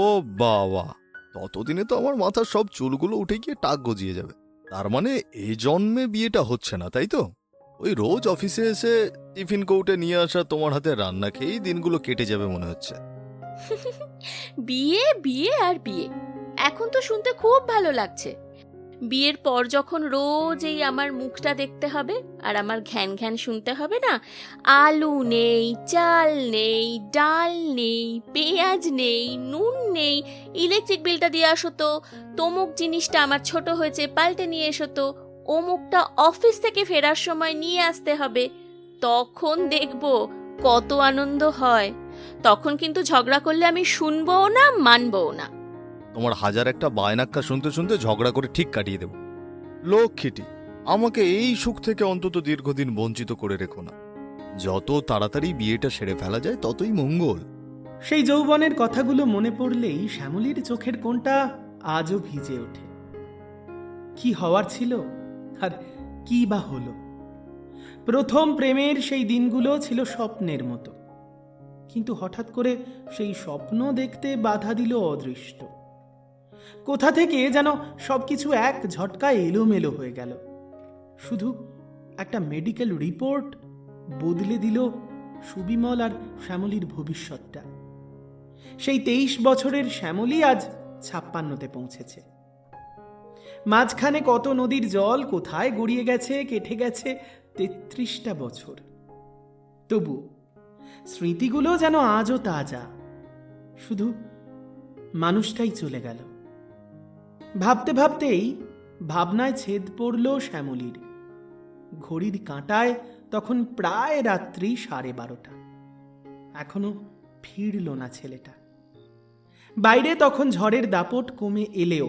ও বাবা, ততদিনে তো আমার মাথার সব চুলগুলো উঠে গিয়ে টাক গজিয়ে যাবে। তার মানে এই জন্মে বিয়েটা হচ্ছে না, তাই তো? ওই রোজ অফিসে এসে টিফিন কৌটে নিয়ে আসা তোমার হাতে রান্না খেয়েই দিনগুলো কেটে যাবে মনে হচ্ছে। বিয়ে বিয়ে আর বিয়ে, এখন তো শুনতে খুব ভালো লাগছে। বিয়ের পর যখন রোজ এই আমার মুখটা দেখতে হবে আর আমার ঘ্যান ঘ্যান শুনতে হবে না, আলু নেই, চাল নেই, ডাল নেই, পেঁয়াজ নেই, নুন নেই, ইলেকট্রিক বিলটা দিয়ে আসো তো, তমুক জিনিসটা আমার ছোট হয়েছে পাল্টে নিয়ে এসো তো, অমুকটা অফিস থেকে ফেরার সময় নিয়ে আসতে হবে, তখন দেখবো কত আনন্দ হয়। তখন কিন্তু ঝগড়া করলে আমি শুনবও না, মানবও না। তোমার হাজার একটা বায়নাক্কা শুনতে শুনতে ঝগড়া করে ঠিক কাটিয়ে দেব। লক্ষ্মীটি, আমাকে এই সুখ থেকে অন্তত দীর্ঘদিন বঞ্চিত করে রেখো না। যত তাড়াতাড়ি বিয়েটা সেরে ফেলা যায় ততই মঙ্গল। সেই যৌবনের কথাগুলো মনে পড়লেই শ্যামলীর চোখের কোণটা আজও ভিজে ওঠে। কি হওয়ার ছিল আর কি বা হলো। প্রথম প্রেমের সেই দিনগুলো ছিল স্বপ্নের মতো, কিন্তু হঠাৎ করে সেই স্বপ্ন দেখতে বাধা দিল অদৃষ্ট। কোথা থেকে যেন সবকিছু এক ঝটকায় এলোমেলো হয়ে গেল। শুধু একটা মেডিকেল রিপোর্ট বদলে দিল সুবিমল আর শ্যামলীর ভবিষ্যৎটা। সেই 23 বছরের শ্যামলী আজ 56-তে পৌঁছেছে। মাঝখানে কত নদীর জল কোথায় গড়িয়ে গেছে, কেটে গেছে 33টা বছর। তবু স্মৃতিগুলো যেন আজও তাজা, শুধু মানুষটাই চলে গেল। ভাবতে ভাবতেই ভাবনায় ছেদ পড়ল শ্যামলীর। ঘড়ির কাঁটায় তখন প্রায় রাত্রি 12:30। এখনো ফিরল না ছেলেটা। বাইরে তখন ঝড়ের দাপট কমে এলেও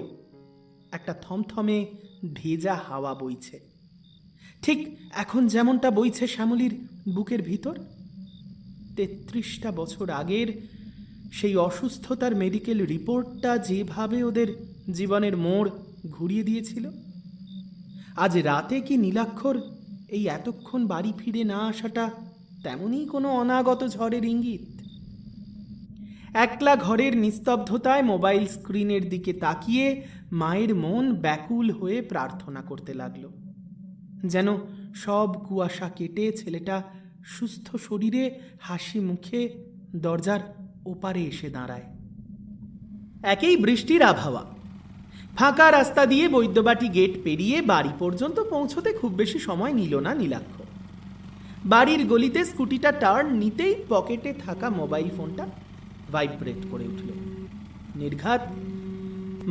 একটা থমথমে ভেজা হাওয়া বইছে, ঠিক এখন যেমনটা বইছে শ্যামলীর বুকের ভিতর। 33টা বছর আগের সেই অসুস্থতার মেডিকেল রিপোর্টটা যেভাবে ওদের জীবনের মোড় ঘুরিয়ে দিয়েছিল, আজ রাতে কি নীলাক্ষর এই এতক্ষণ বাড়ি ফিরে না আসাটা তেমনই কোনো অনাগত ঝড়ের ইঙ্গিত? একলা ঘরের নিস্তব্ধতায় মোবাইল স্ক্রিনের দিকে তাকিয়ে মায়ের মন ব্যাকুল হয়ে প্রার্থনা করতে লাগলো, যেন সব কুয়াশা কেটে ছেলেটা সুস্থ শরীরে হাসি মুখে দরজার ওপারে এসে দাঁড়ায়। একেই বৃষ্টির আবহাওয়া। ফাঁকা রাস্তা দিয়ে বৈদ্যবাটি গেট পেরিয়ে বাড়ি পর্যন্ত পৌঁছতে খুব বেশি সময় নিল না নীলাক্ষ। বাড়ির গলিতে স্কুটিটা টার্ন নিতেই পকেটে থাকা মোবাইল ফোনটা ভাইব্রেট করে উঠল। নির্ঘাত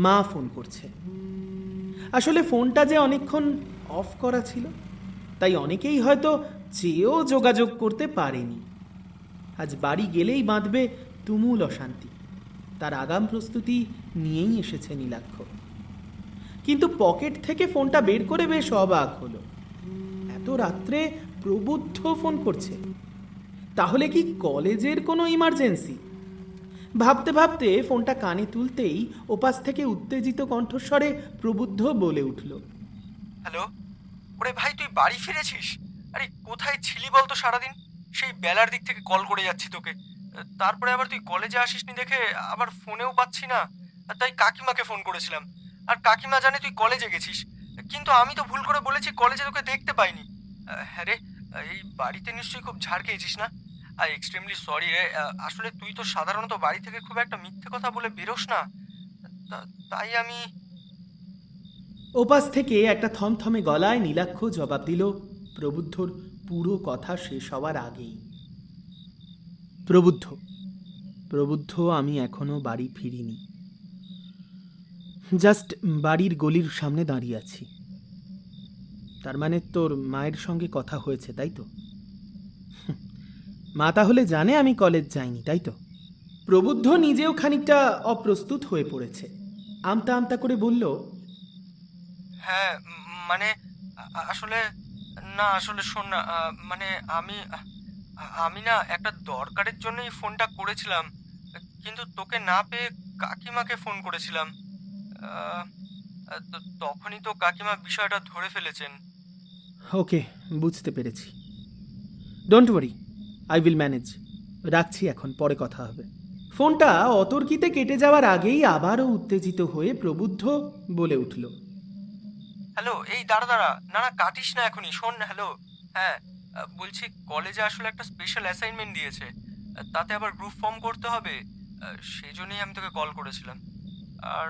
মা ফোন করছে। আসলে ফোনটা যে অনেকক্ষণ অফ করা ছিল, তাই অনেকেই হয়তো চেয়েও যোগাযোগ করতে পারেনি। আজ বাড়ি গেলেই বাঁধবে তুমুল অশান্তি, তার আগাম প্রস্তুতি নিয়েই এসেছে নীলাক্ষ। কিন্তু পকেট থেকে ফোনটা বের করে বেশ অবাক হলো। এত রাত্রে প্রবুদ্ধ ফোন করছে, তাহলে কি কলেজের কোনো ইমার্জেন্সি? ভাবতে ভাবতে ফোনটা কানে তুলতেই ওপাশ থেকে উত্তেজিত কণ্ঠস্বরে প্রবুদ্ধ বলে উঠল, হ্যালো, ওরে ভাই, তুই বাড়ি ফিরেছিস? আরে কোথায় ছিলি বলতো সারাদিন? সেই বেলার দিক থেকে কল করে যাচ্ছি তোকে, তারপরে আবার তুই কলেজে আসিসনি দেখে আবার ফোনেও পাচ্ছি না, তাই কাকিমাকে ফোন করেছিলাম। আর কাকিমা জানে তুই কলেজে গেছিস, কিন্তু আমি তো ভুল করে বলেছি কলেজে তোকে দেখতে পাইনি। হ্যাঁ রে, এই বাড়িতে নিশ্চয়ই খুব ঝাড় খেয়েছিস না? আই এক্সট্রিমলি সরি রে। আসলে তুই তো সাধারণত বাড়ি থেকে খুব একটা মিথ্যে কথা বলে বেরোস না, তাই আমি। ওপাশ থেকে একটা থমথমে গলায় নীলাক্ষ জবাব দিল প্রবুদ্ধর পুরো কথা শেষ হওয়ার আগেই। প্রবুদ্ধ, আমি এখনো বাড়ি ফিরিনি, জাস্ট বাড়ির গলির সামনে দাঁড়িয়ে আছি। তার মানে তোর মায়ের সঙ্গে কথা হয়েছে, তাই তো? মা তাহলে জানে আমি কলেজ যাইনি, তাই তো? প্রবুদ্ধ নিজেও খানিকটা অপ্রস্তুত হয়ে পড়েছে। আমতা আমতা করে বলল, হ্যাঁ মানে আসলে না, আসলে শোন না, মানে আমি না একটা দরকারের জন্যই ফোনটা করেছিলাম, কিন্তু তোকে না পেয়ে কাকিমাকে ফোন করেছিলাম। আহ, তখনই তো কাকিমা বিষয়টা ধরে ফেলেছেন। ওকে, বুঝতে পেরেছি। Don't worry, I will manage. রাখছি এখন, পরে কথা হবে। ফোনটা অতর্কিতে কেটে যাওয়ার আগেই আবারও উত্তেজিত হয়ে প্রবুদ্ধ বলে উঠল, হ্যালো, এই দাঁড়া দাঁড়া, না না কাটিস না এখনই, শোন। হ্যালো, হ্যাঁ, বলছি কলেজে আসলে একটা স্পেশাল অ্যাসাইনমেন্ট দিয়েছে, তাতে আবার গ্রুপ ফর্ম করতে হবে, সেই জন্যই আমি তোকে কল করেছিলাম। আর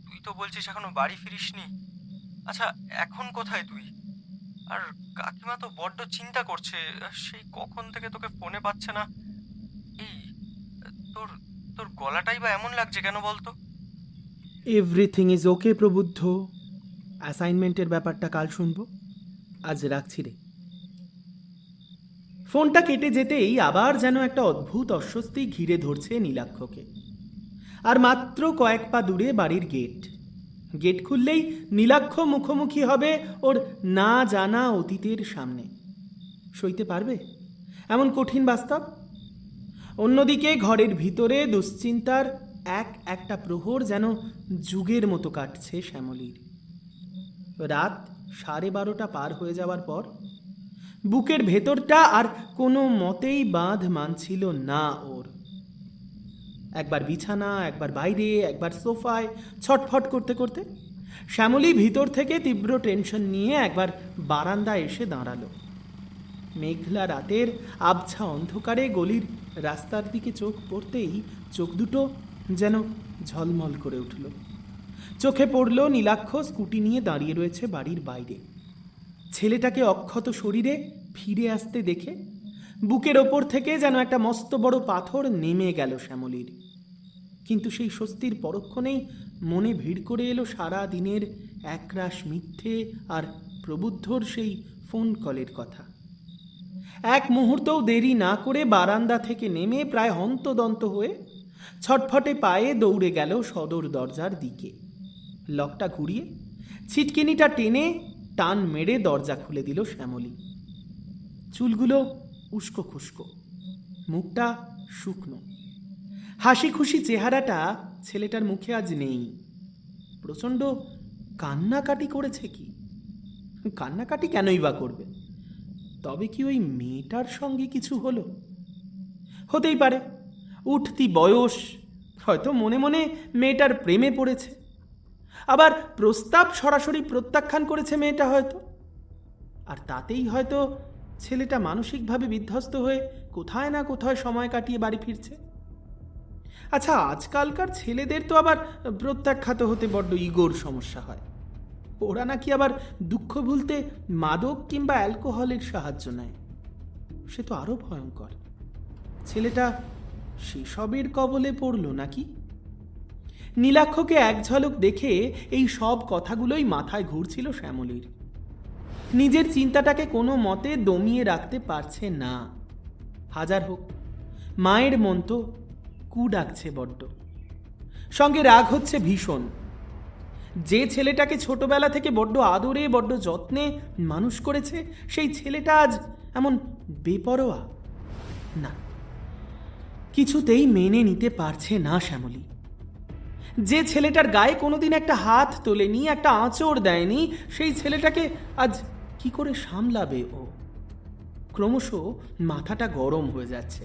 তুই তো বলছিস এখনো বাড়ি ফিরিসনি। আচ্ছা, এখন কোথায় তুই? আর কাকিমা তো বড্ড চিন্তা করছে, সেই কখন থেকে তোকে ফোনে পাচ্ছে না। এই তোর তোর গলাটাই বা এমন লাগছে কেন বলতো? এভরিথিং ইজ ওকে প্রবুদ্ধ। অ্যাসাইনমেন্টের ব্যাপারটা কাল শুনবো, আজ রাখছি রে। ফোনটা কেটে যেতেই আবার যেন একটা অদ্ভুত অস্বস্তি ঘিরে ধরছে নীলাক্ষকে। আর মাত্র কয়েক পা দূরে বাড়ির গেট। গেট খুললেই নীলাক্ষ মুখোমুখি হবে ওর না জানা অতীতের সামনে। সইতে পারবে এমন কঠিন বাস্তব? অন্যদিকে ঘরের ভিতরে দুশ্চিন্তার একটা প্রহর যেন যুগের মতো কাটছে শ্যামলীর। রাত 12:30 পার হয়ে যাওয়ার পর বুকের ভেতরটা আর কোনো মতেই বাঁধ মানছিল না ওর। একবার বিছানা, একবার বাইরে, একবার সোফায় ছটফট করতে করতে শ্যামলী ভিতর থেকে তীব্র টেনশন নিয়ে একবার বারান্দায় এসে দাঁড়ালো। মেঘলা রাতের আবছা অন্ধকারে গলির রাস্তার দিকে চোখ পড়তেই চোখ দুটো যেন ঝলমল করে উঠল। চোখে পড়ল নীলাক্ষ স্কুটি নিয়ে দাঁড়িয়ে রয়েছে বাড়ির বাইরে। ছেলেটাকে অক্ষত শরীরে ফিরে আসতে দেখে বুকের ওপর থেকে যেন একটা মস্ত বড় পাথর নেমে গেল শ্যামলীর। কিন্তু সেই স্বস্তির পরক্ষণেই মনে ভিড় করে এলো সারা দিনের একরাশ মিথ্যে আর প্রবুদ্ধর সেই ফোন কলের কথা। এক মুহূর্তও দেরি না করে বারান্দা থেকে নেমে প্রায় হন্তদন্ত হয়ে ছটফটে পায়ে দৌড়ে গেল সদর দরজার দিকে। লকটা ঘুরিয়ে ছিটকিনিটা টেনে টান মেরে দরজা খুলে দিল শ্যামলী। চুলগুলো উস্কো খুস্কো, মুখটা শুকনো। হাসি খুশি চেহারাটা ছেলেটার মুখে আজ নেই। প্রচণ্ড কান্নাকাটি করেছে কি? কান্নাকাটি কেনই বা করবে? তবে কি ওই মেয়েটার সঙ্গে কিছু হলো? হতেই পারে, উঠতি বয়স, হয়তো মনে মনে মেয়েটার প্রেমে পড়েছে। আবার প্রস্তাব সরাসরি প্রত্যাখ্যান করেছে মেয়েটা হয়তো। আর তাতেই হয়তো ছেলেটা মানসিকভাবে বিধ্বস্ত হয়ে কোথায় না কোথায় সময় কাটিয়ে বাড়ি ফিরছে। আচ্ছা, আজকালকার ছেলেদের তো আবার প্রত্যাখ্যাত হতে বড্ড ইগোর সমস্যা হয়। ওরা নাকি আবার দুঃখ ভুলতে মাদক কিংবা অ্যালকোহলের সাহায্য নেয়। সে তো আরো ভয়ঙ্কর। ছেলেটা সেসবের কবলে পড়ল নাকি? নীলাক্ষকে এক ঝলক দেখে এই সব কথাগুলোই মাথায় ঘুরছিল শ্যামলীর। নিজের চিন্তাটাকে কোনো মতে দমিয়ে রাখতে পারছে না। হাজার হোক, মায়ের মন তো কু ডাকছে বড্ড। সঙ্গে রাগ হচ্ছে ভীষণ। যে ছেলেটাকে ছোটবেলা থেকে বড্ড আদরে বড্ড যত্নে মানুষ করেছে, সেই ছেলেটা আজ এমন বেপরোয়া। না, কিছুতেই মেনে নিতে পারছে না শ্যামলী। যে ছেলেটার গায়ে কোনোদিন একটা হাত তোলেনি, একটা আঁচড় দেয়নি, সেই ছেলেটাকে আজ কি করে সামলাবে ও? ক্রমশ মাথাটা গরম হয়ে যাচ্ছে।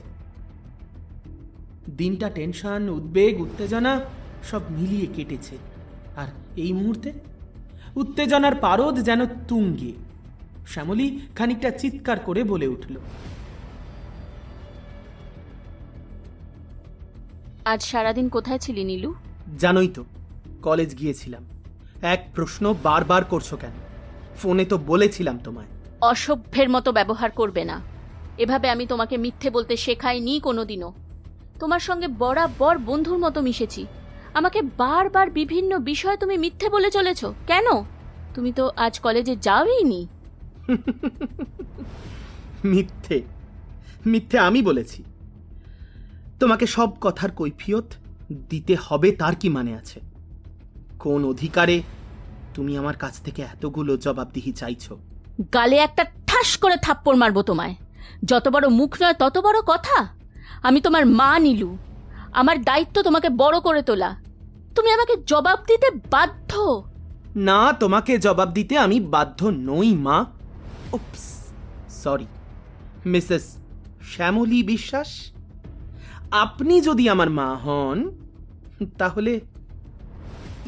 দিনটা টেনশন, উদ্বেগ, উত্তেজনা সব মিলিয়ে কেটেছে। আর এই মুহূর্তে উত্তেজনার পারদ যেন তুঙ্গে। শ্যামলী খানিকটা চিৎকার করে বলে উঠল, আজ সারাদিন কোথায় ছিলি নীলু? জানোই তো, কলেজ গিয়েছিলাম। এক প্রশ্ন বারবার করছো কেন? ফোনে তো বলেছিলাম তোমায়। অসভ্যের মতো ব্যবহার করবে না। এভাবে আমি তোমাকে মিথ্যে বলতে শেখাইনি কোনোদিনও। তোমার সঙ্গে বরাবর বন্ধুর মতো মিশেছি। আমাকে বারবার বিভিন্ন বিষয়ে তুমি মিথ্যে বলে চলেছ কেন? তুমি তো আজ কলেজে যাওইনি। মিথ্যে? মিথ্যে আমি বলেছি? তোমাকে সব কথার কৈফিয়ত দিতে হবে তার কি মানে আছে? কোন অধিকারে তুমি আমার কাছ থেকে এতগুলো জবাবদিহি চাইছো? গালে একটা ঠাস করে থাপ্পড় মারবো তোমায়। যত বড় মুখ নয় তত বড় কথা। আমি তোমার মা নীলু, আমার দায়িত্ব তোমাকে বড় করে তোলা। তুমি আমাকে জবাব দিতে বাধ্য। না, তোমাকে জবাব দিতে আমি বাধ্য নই মা। উপস, সরি মিসেস শ্যামলী বিশ্বাস। আপনি যদি আমার মা হন তাহলে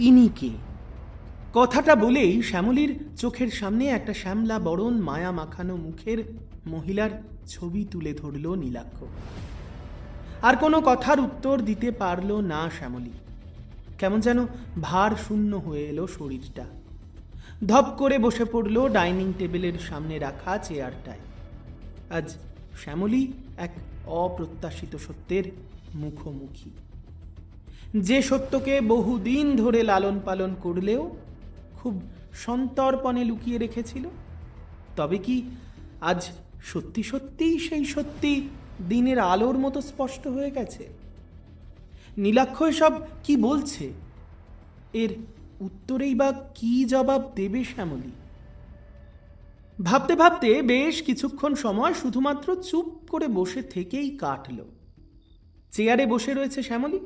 ইনি কে? কথাটা বলেই শ্যামলীর চোখের সামনে একটা শ্যামলা বরণ মায়া মাখানো মুখের মহিলার ছবি তুলে ধরল নীলাক্ষ। আর কোনো কথার উত্তর দিতে পারল না শ্যামলী। কেমন যেন ভার শূন্য হয়ে এলো শরীরটা। ধপ করে বসে পড়ল ডাইনিং টেবিলের সামনে রাখা চেয়ারটায়। আজ শ্যামলী এক অপ্রত্যাশিত সত্যের মুখোমুখি, যে সত্যকে বহুদিন ধরে লালন পালন করলেও খুব সন্তর্পণে লুকিয়ে রেখেছিল। তবে কি আজ সত্যি সত্যিই সেই সত্যি দিনের আলোর মতো স্পষ্ট হয়ে গেছে? নীলাক্ষ এসব কি বলছে? এর উত্তরেই বা কি জবাব দেবে শ্যামলী? ভাবতে ভাবতে বেশ কিছুক্ষণ সময় শুধুমাত্র চুপ করে বসে থেকেই কাটল। চেয়ারে বসে রয়েছে শ্যামলী,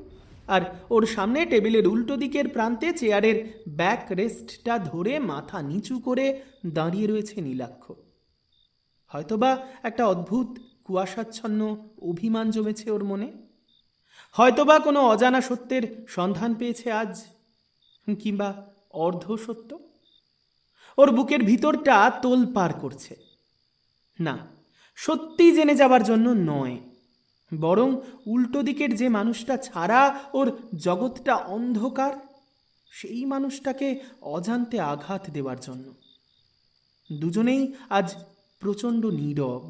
আর ওর সামনে টেবিলের উল্টো দিকের প্রান্তে চেয়ারের ব্যাক রেস্টটা ধরে মাথা নিচু করে দাঁড়িয়ে রয়েছে নীলাক্ষ। হয়তোবা একটা অদ্ভুত কুয়াশাচ্ছন্ন অভিমান জমেছে ওর মনে। হয়তোবা কোনো অজানা সত্যের সন্ধান পেয়েছে আজ, কিংবা অর্ধ সত্য। ওর বুকের ভিতরটা তোলপাড় করছে। না, সত্যি জেনে যাবার জন্য নয়, বরং উল্টো দিকের যে মানুষটা ছাড়া ওর জগৎটা অন্ধকার, সেই মানুষটাকে অজান্তে আঘাত দেওয়ার জন্য। দুজনেই আজ প্রচণ্ড নীরব।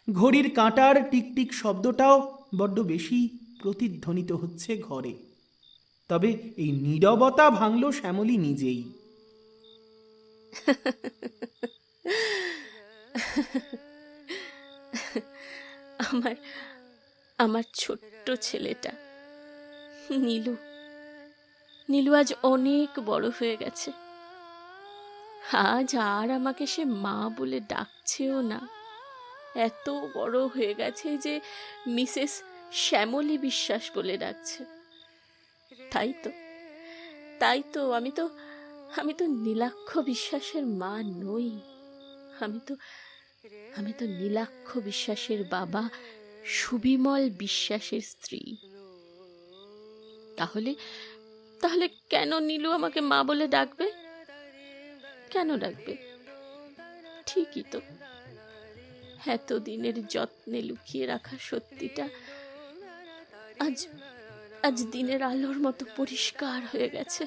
ঘড়ির কাঁটার টিকটিক শব্দটাও বড্ড বেশি প্রতিধ্বনিত হচ্ছে ঘরে। তবে এই নীরবতা ভাঙল শ্যামলী নিজেই। আমার আমার ছোট্ট ছেলেটা নীলু, নীলু আজ অনেক বড় হয়ে গেছে। আজ আর আমাকে সে মা বলে ডাকছেও না। এত বড় হয়ে গেছে যে মিসেস শ্যামলী বিশ্বাস বলে ডাকছে। তাই তো আমি তো নীলাক্ষ বিশ্বাসের মা নই। আমি তো নীলাক্ষ বিশ্বাসের বাবা সুবিমল বিশ্বাসের স্ত্রী। তাহলে কেন নীলু আমাকে মা বলে ডাকবে? কেন ডাকবে? ঠিকই তো, এতদিনের যত্নে লুকিয়ে রাখা সত্যিটা আজ দিনের আলোর মতো পরিষ্কার হয়ে গেছে।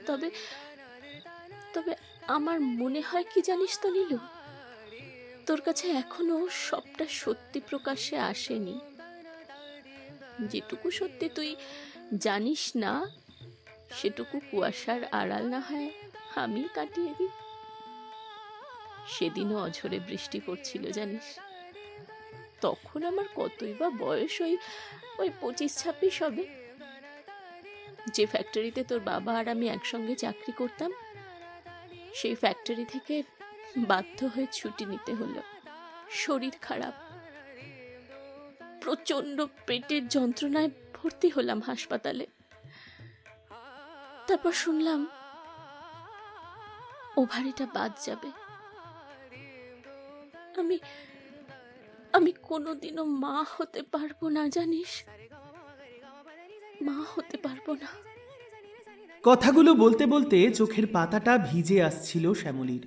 তবে আমার মনে হয় কি জানিস তো নীলু, তোর কাছে এখনো সবটা সত্যি প্রকাশ্যে আসেনি। যেটুকু সত্যি তুই জানিস না, সেটুকু কুয়াশার আড়াল না হয় আমি কাটিয়ে দিই। সেদিনও অঝরে বৃষ্টি পড়ছিল জানিস। তখন আমার কতই বা বয়স, ওই 25-26 হবে। যে ফ্যাক্টরিতে তোর বাবা আর আমি একসঙ্গে চাকরি করতাম, সেই ফ্যাক্টরি থেকে বাধ্য হয়ে ছুটি নিতে হলো। শরীর খারাপ, প্রচন্ড পেটের যন্ত্রণায় ভর্তি হলাম হাসপাতালে। তারপর শুনলাম ওভারিটা বাদ যাবে। আমি কোনোদিনও মা হতে পারবো না জানিস, মা হতে পারবো না। কথাগুলো বলতে বলতে চোখের পাতাটা ভিজে আসছিল শ্যামলীর।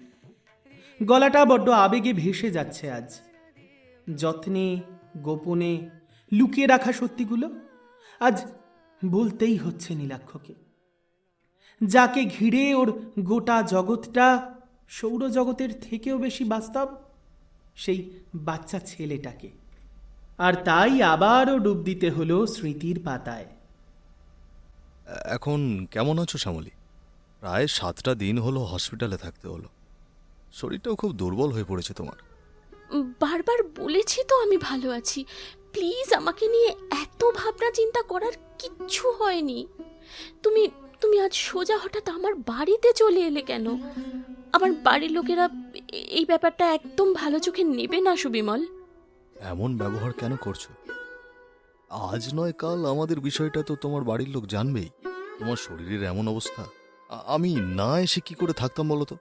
গলাটা বড্ড আবেগে ভেসে যাচ্ছে আজ। যত্নে গোপনে লুকিয়ে রাখা সত্যিগুলো আজ বলতেই হচ্ছে নীলাক্ষকে। যাকে ঘিরে ওর গোটা জগৎটা সৌরজগতের থেকেও বেশি বাস্তব, সেই বাচ্চা ছেলেটাকে। আর তাই আবারও ডুব দিতে হলো স্মৃতির পাতায়। এখন কেমন আছো শ্যামলী? প্রায় 7টা দিন হলো হসপিটালে থাকতে হলো। শরীরটাও খুব দুর্বল হয়ে পড়েছে তোমার। বারবার বলেছি তো আমি ভালো আছি। প্লিজ আমাকে নিয়ে এত ভাবনা চিন্তা করার কিচ্ছু হয়নি। তুমি আজ সোজা হঠাৎ আমার বাড়িতে চলে এলে কেন? আমার বাড়ির লোকেরা এই ব্যাপারটা একদম ভালো চোখে নেবে না সুবিমল। এমন ব্যবহার কেন করছো? আজ নয় কাল আমাদের বিষয়টা তো তোমার বাড়ির লোক জানবেই। তোমার শরীরের এমন অবস্থা, আমি না এসে কি করে থাকতাম বলো তো?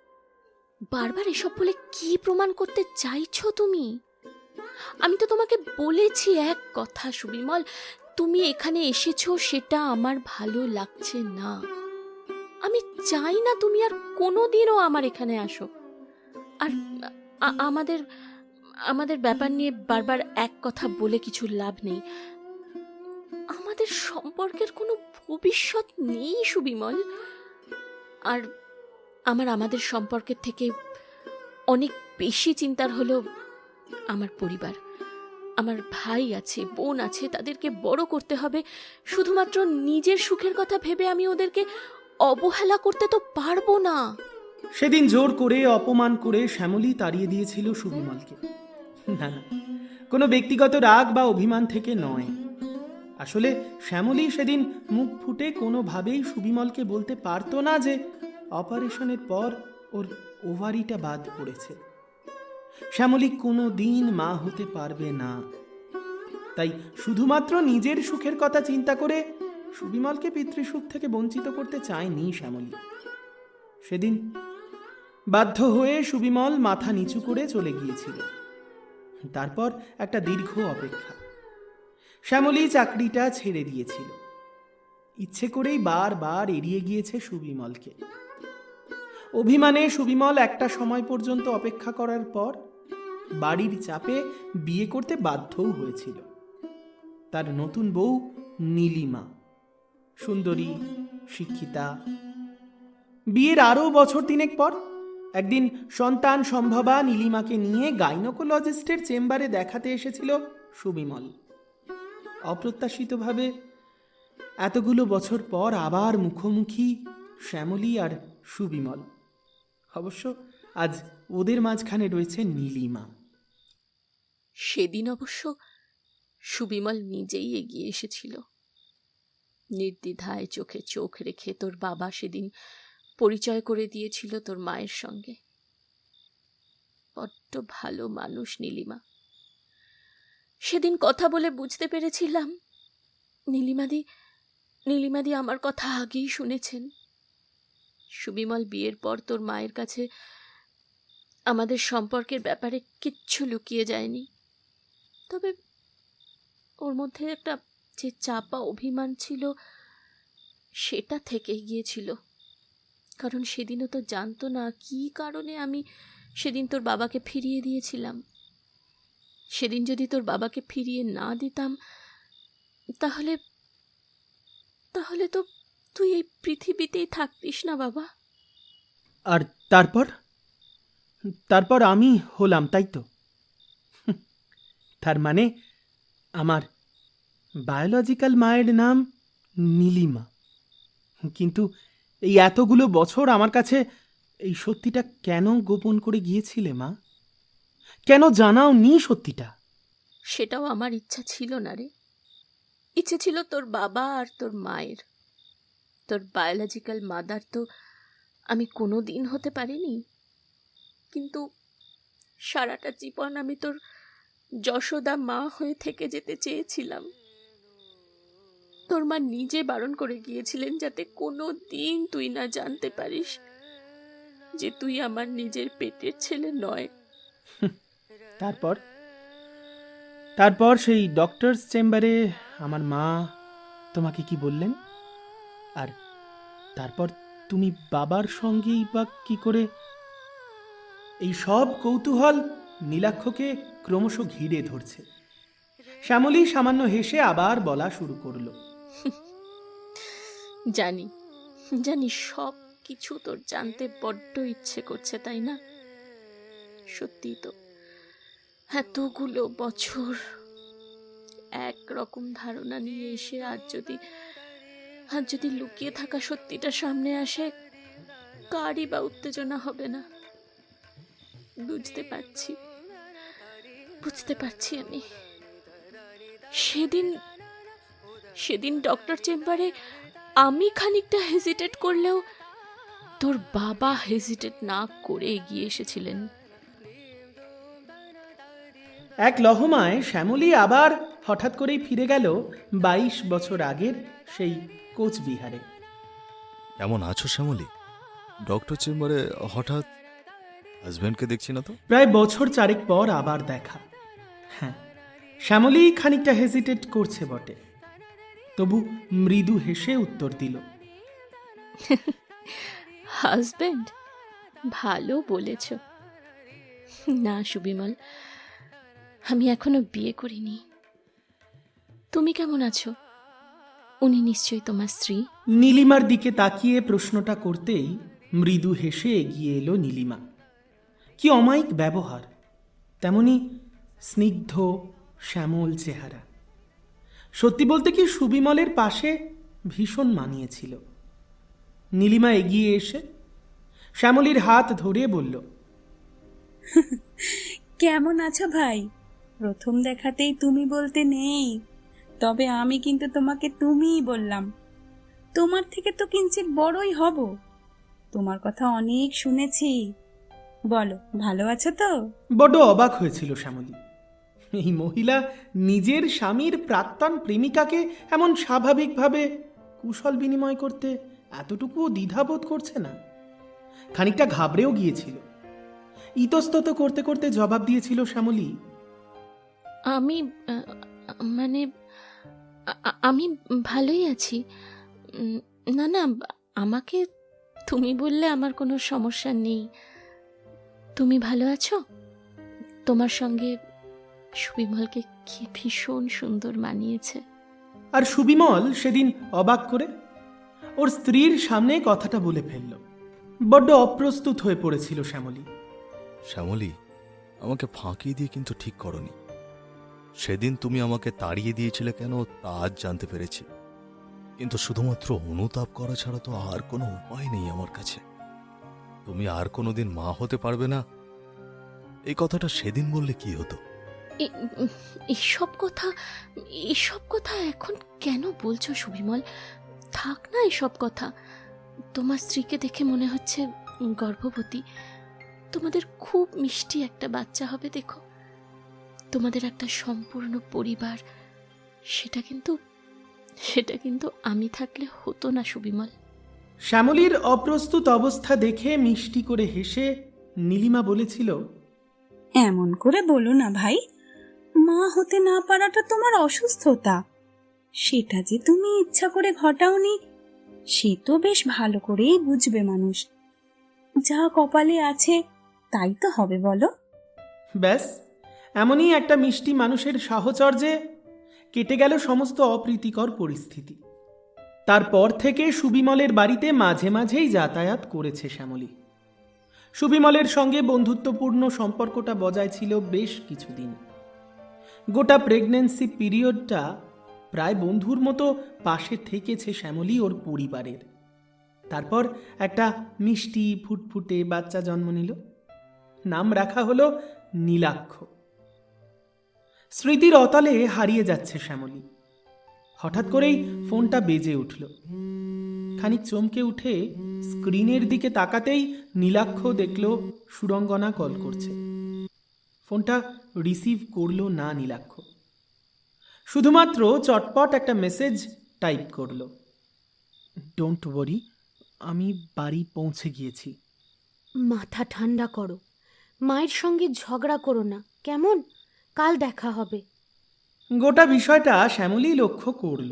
বারবার এসব বলে কি প্রমাণ করতে চাইছো তুমি? আমি তো তোমাকে বলেছি এক কথা সুবিমল, তুমি এখানে এসেছো সেটা আমার ভালো লাগছে না। আমি চাই না তুমি আর কোনোদিনও আমার এখানে আসো। আর আমাদের আমাদের ব্যাপার নিয়ে বারবার এক কথা বলে কিছু লাভ নেই। আমাদের সম্পর্কের কোনো ভবিষ্যৎ নেই সুবিমল। আর আমাদের সম্পর্কের থেকে অনেক বেশি চিন্তার হলো আমার পরিবার। আমার ভাই আছে, বোন আছে, তাদেরকে বড় করতে হবে। শুধুমাত্র নিজের সুখের কথা ভেবে আমি ওদেরকে অবহেলা করতে তো পারবো না। সেদিন জোর করে অপমান করে শ্যামলী তাড়িয়ে দিয়েছিল সুবিমলকে। না না, কোনো ব্যক্তিগত রাগ বা অভিমান থেকে নয়। আসলে শ্যামলী সেদিন মুখ ফুটে কোনোভাবেই সুবিমলকে বলতে পারতো না যে অপারেশনের পর ওর ওভারিটা বাদ পড়েছে। শ্যামলী কোনো দিন মা হতে পারবে না। তাই শুধুমাত্র নিজের সুখের কথা চিন্তা করে সুবিমলকে পিতৃসুখ থেকে বঞ্চিত করতে চায়নি শ্যামলী। সেদিন বাধ্য হয়ে সুবিমল মাথা নিচু করে চলে গিয়েছিল। তারপর একটা দীর্ঘ অপেক্ষা। শ্যামলী চাকরিটা ছেড়ে দিয়েছিল। ইচ্ছে করেই বারবার এড়িয়ে গিয়েছে সুবিমলকে। অভিমানে সুবিমল একটা সময় পর্যন্ত অপেক্ষা করার পর বাড়ির চাপে বিয়ে করতে বাধ্যও হয়েছিল। তার নতুন বউ নীলিমা, সুন্দরী, শিক্ষিতা। বিয়ের আরও বছর তিনেক পর একদিন সন্তান সম্ভবা নীলিমাকে নিয়ে গাইনোকোলজিস্টের চেম্বারে দেখাতে এসেছিল সুবিমল। অপ্রত্যাশিতভাবে এতগুলো বছর পর আবার মুখোমুখি শ্যামলী আর সুবিমল। অবশ্য আজ ওদের মাঝখানে রয়েছে নীলিমা। সেদিন অবশ্য সুবিমল নিজেই এগিয়ে এসেছিল। নির্দ্বিধায় চোখে চোখ রেখে তোর বাবা সেদিন পরিচয় করে দিয়েছিল তোর মায়ের সঙ্গে। বড্ড ভালো মানুষ নীলিমা। সেদিন কথা বলে বুঝতে পেরেছিলাম নীলিমাদি আমার কথা আগেই শুনেছেন। সুবিমল বিয়ের পর তোর মায়ের কাছে আমাদের সম্পর্কের ব্যাপারে কিচ্ছু লুকিয়ে যায়নি। তবে ওর মধ্যে একটা যে চাপা অভিমান ছিল সেটা থেকেই গিয়েছিল। কারণ সেদিনও তো জানতো না কী কারণে আমি সেদিন তোর বাবাকে ফিরিয়ে দিয়েছিলাম। সেদিন যদি তোর বাবাকে ফিরিয়ে না দিতাম তাহলে তাহলে তো তুই এই পৃথিবীতেই থাকতিস না বাবা। আর তারপর আমি হলাম, তাই তো? তার মানে আমার বায়োলজিক্যাল মায়ের নাম নীলিমা। কিন্তু এই এতগুলো বছর আমার কাছে এই সত্যিটা কেন গোপন করে গিয়েছিলে মা? কেন জানাওনি সত্যিটা? সেটাও আমার ইচ্ছা ছিল না রে। ইচ্ছে ছিল তোর বাবা আর তোর মায়ের। তোর বায়োলজিক্যাল মাদার তো আমি কোনো দিন হতে পারিনি। কিন্তু সারাটা জীবন আমি তোর যশোদা মা হয়ে থেকে যেতে চেয়েছিলাম। তোর মা নিজে বারণ করে গিয়েছিলেন যাতে কোনো দিন তুই না জানতে পারিস যে তুই আমার নিজের পেটের ছেলে নয়। তারপর সেই ডক্টরস চেম্বারে আমার মা তোমাকে কি বললেন? আর তারপর তুমি বাবার সঙ্গেই বা কি করে? এই সব কৌতূহল নীলাক্ষকে ক্রমশ ঘিরে ধরছে। শ্যামলী সামান্য হেসে আবার বলা শুরু করলো। জানি সব কিছু তোর জানতে বড্ড ইচ্ছে করছে, তাই না? সত্যি তো এতগুলো বছর একরকম ধারণা নিয়ে এসে আজ যদি লুকিয়ে থাকা সত্যিটা সামনে আসে, কারই বা উত্তেজনা হবে না? বুঝতে পারছি আমি। সেদিন ডক্টর চেম্বারে আমি খানিকটা হেজিটেট করলেও তোর বাবা হেজিটেট না করে এগিয়ে এসেছিলেন। এক লহমায় শ্যামলী আবার হঠাৎ করেই ফিরে গেল 22 বছর আগের সেই কোচবিহারে। কেমন আছো শ্যামলী? ডক্টর চেম্বারে হঠাৎ হাজব্যান্ডকে দেখছি না তো। প্রায় বছর চারেক পর আবার দেখা। হ্যাঁ, শ্যামলী খানিকটা হেজিটেট করছে বটে, তবু মৃদু হেসে উত্তর দিল, হাজব্যান্ড? ভালো বলেছ। না সুবিমল, আমি এখনো বিয়ে করিনি। তুমি কেমন আছো? উনি নিশ্চয়ই তোমার স্ত্রী। নীলিমার দিকে তাকিয়ে প্রশ্নটা করতেই মৃদু হেসে এগিয়ে এলো নীলিমা। কি অমায়িক ব্যবহার, তেমনি স্নিগ্ধ শ্যামল চেহারা। সত্যি বলতে কি সুবিমলের পাশে ভীষণ মানিয়েছিল। নীলিমা এগিয়ে এসে শ্যামলীর হাত ধরে বলল, কেমন আছো ভাই? প্রথম দেখাতেই তুমি বলতে নেই, তবে আমি কিন্তু তোমাকে তুমিই বললাম। তোমার থেকে তো কিঞ্চিত বড়ই হব। তোমার কথা অনেক শুনেছি। বলো, ভালো আছো তো? বড্ড অবাক হয়েছিল শ্যামলী। এই মহিলা নিজের স্বামীর প্রাক্তন প্রেমিকাকে এমন স্বাভাবিকভাবে কুশল বিনিময় করতে এতটুকুও দ্বিধাবোধ করছে না। খানিকটা ঘাবড়েও গিয়েছিল। ইতস্তত করতে করতে জবাব দিয়েছিল শ্যামলী, আমি মানে আমি ভালোই আছি। না না, আমাকে তুমি বললে আমার কোনো সমস্যা নেই। তুমি ভালো আছো? তোমার সঙ্গে সুবিমলকে কি ভীষণ সুন্দর মানিয়েছে। আর সুবিমল সেদিন অবাক করে ওর স্ত্রীর সামনে কথাটা বলে ফেলল। বড্ড অপ্রস্তুত হয়ে পড়েছিল শ্যামলী। শ্যামলী, আমাকে ফাঁকি দিয়ে কিন্তু ঠিক করনি। সেদিন তুমি আমাকে তাড়িয়ে দিয়েছিলে কেন তা আজ জানতে পেরেছি, কিন্তু শুধুমাত্র অনুতাপ করা ছাড়া তো আর কোনো উপায় নেই আমার কাছে। তুমি আর কোনোদিন মা হতে পারবে না, এই কথাটা সেদিন বললে কি হতো? এসব কথা এখন কেন বলছো সুবিমল? থাক না এসব কথা। তোমার স্ত্রীকে দেখে মনে হচ্ছে গর্ভবতী। তোমাদের খুব মিষ্টি একটা বাচ্চা হবে দেখো। তোমাদের একটা সম্পূর্ণ পরিবার। সেটা কিন্তু আমি থাকলে হতো না সুবিমল। শ্যামলীর অপ্রস্তুত অবস্থা দেখে মিষ্টি করে হেসে নীলিমা বলেছিল, এমন করে বলো না ভাই। মা হতে না পারাটা তোমার অসুস্থতা। সেটা যে তুমি ইচ্ছা করে ঘটাওনি, সে তো বেশ ভালো করেই বুঝবে মানুষ। যা কপালে আছে তাই তো হবে, বলো। ব্যাস এমনই একটা মিষ্টি মানুষের সাহচর্যে কেটে গেল সমস্ত অপ্রীতিকর পরিস্থিতি। তারপর থেকে সুবিমলের বাড়িতে মাঝে মাঝেই যাতায়াত করেছে শ্যামলী। সুবিমলের সঙ্গে বন্ধুত্বপূর্ণ সম্পর্কটা বজায় ছিল বেশ কিছুদিন। গোটা প্রেগন্যান্সি পিরিয়ডটা প্রায় বন্ধুর মতো পাশে থেকেছে শ্যামলী ওর পরিবারের। তারপর একটা মিষ্টি ফুটফুটে বাচ্চা জন্ম নিল। নাম রাখা হলো নীলাক্ষ। স্মৃতির অতলে হারিয়ে যাচ্ছে শ্যামলী। হঠাৎ করেই ফোনটা বেজে উঠল। খানিক চমকে উঠে স্ক্রিনের দিকে তাকাতেই নীলাক্ষ দেখল সুরঙ্গনা কল করছে। ফোনটা রিসিভ করলো না নীলাক্ষ, শুধুমাত্র চটপট একটা মেসেজ টাইপ করলো, ডোন্ট ওয়ারি, আমি বাড়ি পৌঁছে গিয়েছি। মাথা ঠান্ডা করো, মায়ের সঙ্গে ঝগড়া করো না কেমন? কাল দেখা হবে। গোটা বিষয়টা শ্যামলী লক্ষ্য করল।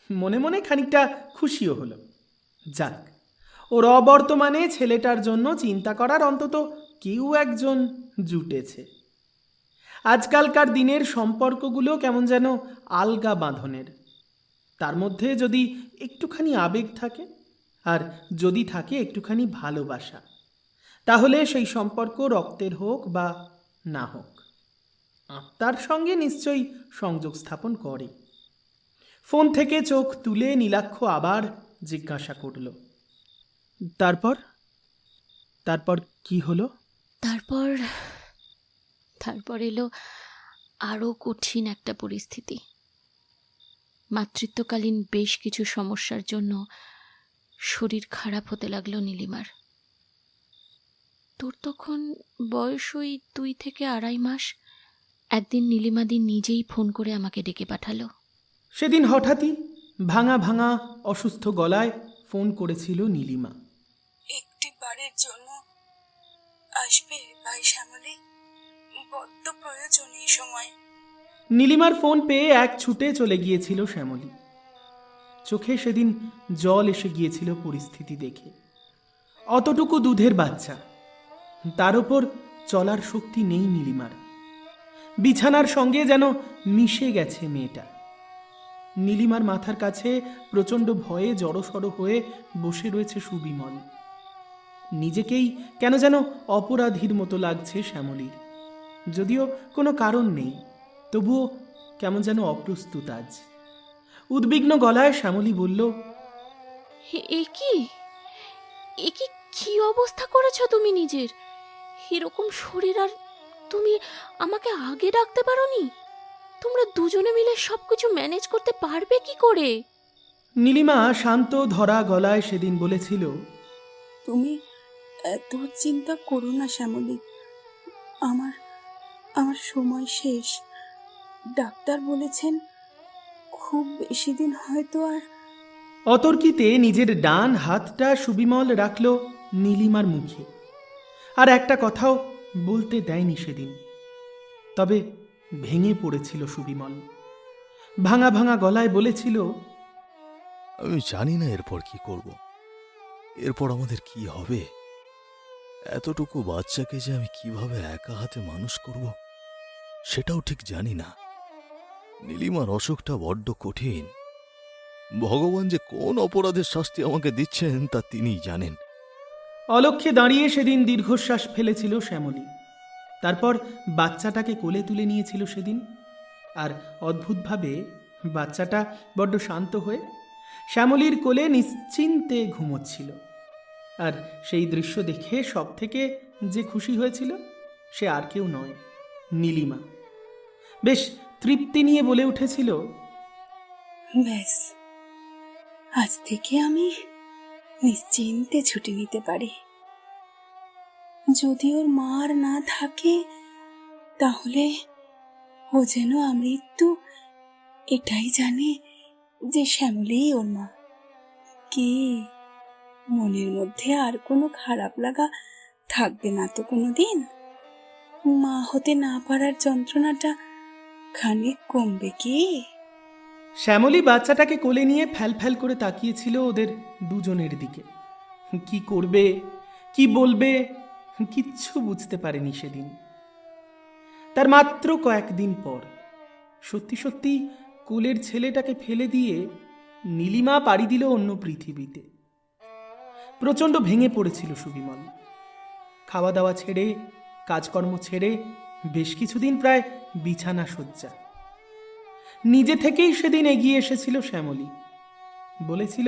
মনে মনে খানিকটা খুশিও হলো। যাক, ওর অবর্তমানে ছেলেটার জন্য চিন্তা করার অন্তত কেউ একজন জুটেছে। আজকালকার দিনের সম্পর্কগুলো কেমন যেন আলগা বাঁধনের। তার মধ্যে যদি একটুখানি আবেগ থাকে, আর যদি থাকে একটুখানি ভালোবাসা, তাহলে সেই সম্পর্ক রক্তের হোক বা না হোক, আত্মার সঙ্গে নিশ্চয়ই সংযোগ স্থাপন করে। ফোন থেকে চোখ তুলে নীলাক্ষ আবার জিজ্ঞাসা করল, তারপর কি হলো? তারপর এলো আরো কঠিন একটা পরিস্থিতি। মাতৃত্বকালীন বেশ কিছু সমস্যার জন্য শরীর খারাপ হতে লাগলো নীলিমার। তোর তখন বয়স ওই 2 থেকে 2.5 মাস। একদিন নীলিমাদি নিজেই ফোন করে আমাকে ডেকে পাঠালো। সেদিন হঠাৎই ভাঙা ভাঙা অসুস্থ গলায় ফোন করেছিল নীলিমা। একটি বারের জন্য আসবে ভাই শ্যামলী, বড্ড প্রয়োজন এই সময়। নীলিমার ফোন পেয়ে এক ছুটে চলে গিয়েছিল শ্যামলী। চোখে সেদিন জল এসে গিয়েছিল পরিস্থিতি দেখে। অতটুকু দুধের বাচ্চা, তার ওপর চলার শক্তি নেই নীলিমার। বিছানার সঙ্গে যেন মিশে গেছে মেয়েটা। নীলিমার মাথার কাছে প্রচণ্ড ভয়ে জড়সড় হয়ে বসে রয়েছে সুবিমল। নিজেকেই কেন যেন অপরাধীর মতো লাগছে শ্যামলীর। যদিও কোনো কারণ নেই, তবুও কেমন যেন অপ্রস্তুত আজ। উদ্বিগ্ন গলায় শ্যামলী বলল, এ কি কি অবস্থা করেছো তুমি নিজের? এরকম শরীর, আর তুমি আমাকে আগে ডাকতে পারোনি? তোমরা দুজনে মিলে সবকিছু ম্যানেজ করতে পারবে কি করে? নীলিমা শান্ত ধরা গলায় সেদিন বলেছিল, তুমি এত চিন্তা করো না শ্যামলী, আমার আমার সময় শেষ। ডাক্তার বলেছেন খুব বেশি দিন হয়তো আর। অতর্কিতে নিজের ডান হাতটা সুবিমল রাখল নীলিমার মুখে। আর একটা কথাও বলতে দেয়নি সেদিন। তবে ভেঙে পড়েছিল সুবিমল। ভাঙা ভাঙা গলায় বলেছিল, আমি জানি না এরপর কি করব, এরপর আমাদের কি হবে। এতটুকু বাচ্চাকে যে আমি কিভাবে একা হাতে মানুষ করব সেটাও ঠিক জানি না। নীলিমার অসুখটা বড্ড কঠিন। ভগবান যে কোন অপরাধের শাস্তি আমাকে দিচ্ছেন তা তিনিই জানেন। অলক্ষ্যে দাঁড়িয়ে সেদিন দীর্ঘশ্বাস ফেলেছিল শ্যামলী। তারপর বাচ্চাটাকে কোলে তুলে নিয়েছিল সেদিন। আর অদ্ভুতভাবে বাচ্চাটা বড্ড শান্ত হয়ে শ্যামলীর কোলে নিশ্চিন্তে ঘুমোচ্ছিল। আর সেই দৃশ্য দেখে সব থেকে যে খুশি হয়েছিল সে আর কেউ নয়, নীলিমা। বেশ তৃপ্তি নিয়ে বলে উঠেছিল, ব্যাস, আজ থেকে আমি নিশ্চিন্তে ছুটি নিতে পারি। যদি ওর মার না থাকে তাহলে ও যেন আমৃত্যু এটাই জানে যে শ্যামলেই ওর মা। কি মনের মধ্যে আর কোনো খারাপ লাগা থাকবে না তো কোনোদিন? মা হতে না পারার যন্ত্রণাটা খানিক কমবে কি? শ্যামলী বাচ্চাটাকে কোলে নিয়ে ফ্যাল করে তাকিয়েছিল ওদের দুজনের দিকে। কি করবে, কি বলবে, কিচ্ছু বুঝতে পারেনি সেদিন। তার মাত্র কয়েকদিন পর সত্যি সত্যি কোলের ছেলেটাকে ফেলে দিয়ে নীলিমা পাড়ি দিল অন্য পৃথিবীতে। প্রচণ্ড ভেঙে পড়েছিল সুবিমল। খাওয়া দাওয়া ছেড়ে, কাজকর্ম ছেড়ে বেশ কিছুদিন প্রায় বিছানা শয্যা। নিজে থেকেই সেদিন এগিয়ে এসেছিল শ্যামলী। বলেছিল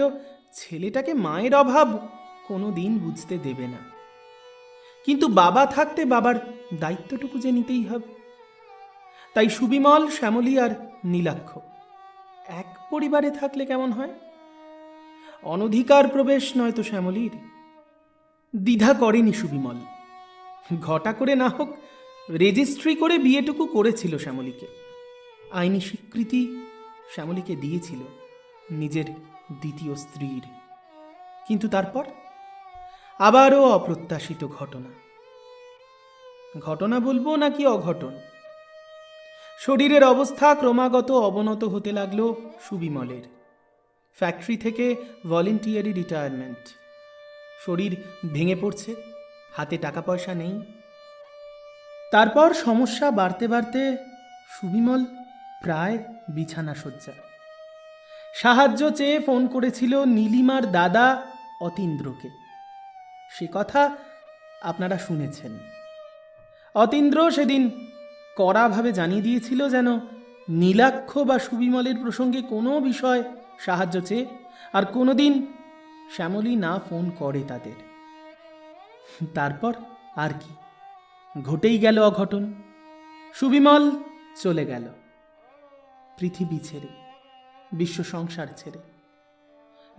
ছেলেটাকে মায়ের অভাব কোনো দিন বুঝতে দেবে না, কিন্তু বাবা থাকতে বাবার দায়িত্বটুকু যে নিতেই হবে। তাই সুবিমল, শ্যামলী আর নীলাক্ষ এক পরিবারে থাকলে কেমন হয়? অনধিকার প্রবেশ নয় তো শ্যামলীর। দ্বিধা করেনি সুবিমল। ঘটা করে না হোক রেজিস্ট্রি করে বিয়েটুকু করেছিল শ্যামলীকে। আইনি স্বীকৃতি শ্যামলীকে দিয়েছিল নিজের দ্বিতীয় স্ত্রীর। কিন্তু তারপর আবারও অপ্রত্যাশিত ঘটনা। ঘটনা বলবো নাকি অঘটন? শরীরের অবস্থা ক্রমাগত অবনত হতে লাগলো সুবিমলের। ফ্যাক্টরি থেকে ভলেন্টিয়ারি রিটায়ারমেন্ট। শরীর ভেঙে পড়ছে, হাতে টাকা পয়সা নেই। তারপর সমস্যা বাড়তে বাড়তে সুবিমল প্রায় বিছানা শয্যা। সাহায্য চেয়ে ফোন করেছিল নীলিমার দাদা অতীন্দ্রকে। সে কথা আপনারা শুনেছেন। অতীন্দ্র সেদিন কড়াভাবে জানিয়ে দিয়েছিল যেন নীলাক্ষ বা সুবিমলের প্রসঙ্গে কোনো বিষয় সাহায্য চেয়ে আর কোনোদিন শ্যামলী না ফোন করে তাদের। তারপর আর কি, ঘটেই গেল অঘটন। সুবিমল চলে গেল পৃথিবী ছেড়ে, বিশ্ব সংসার ছেড়ে।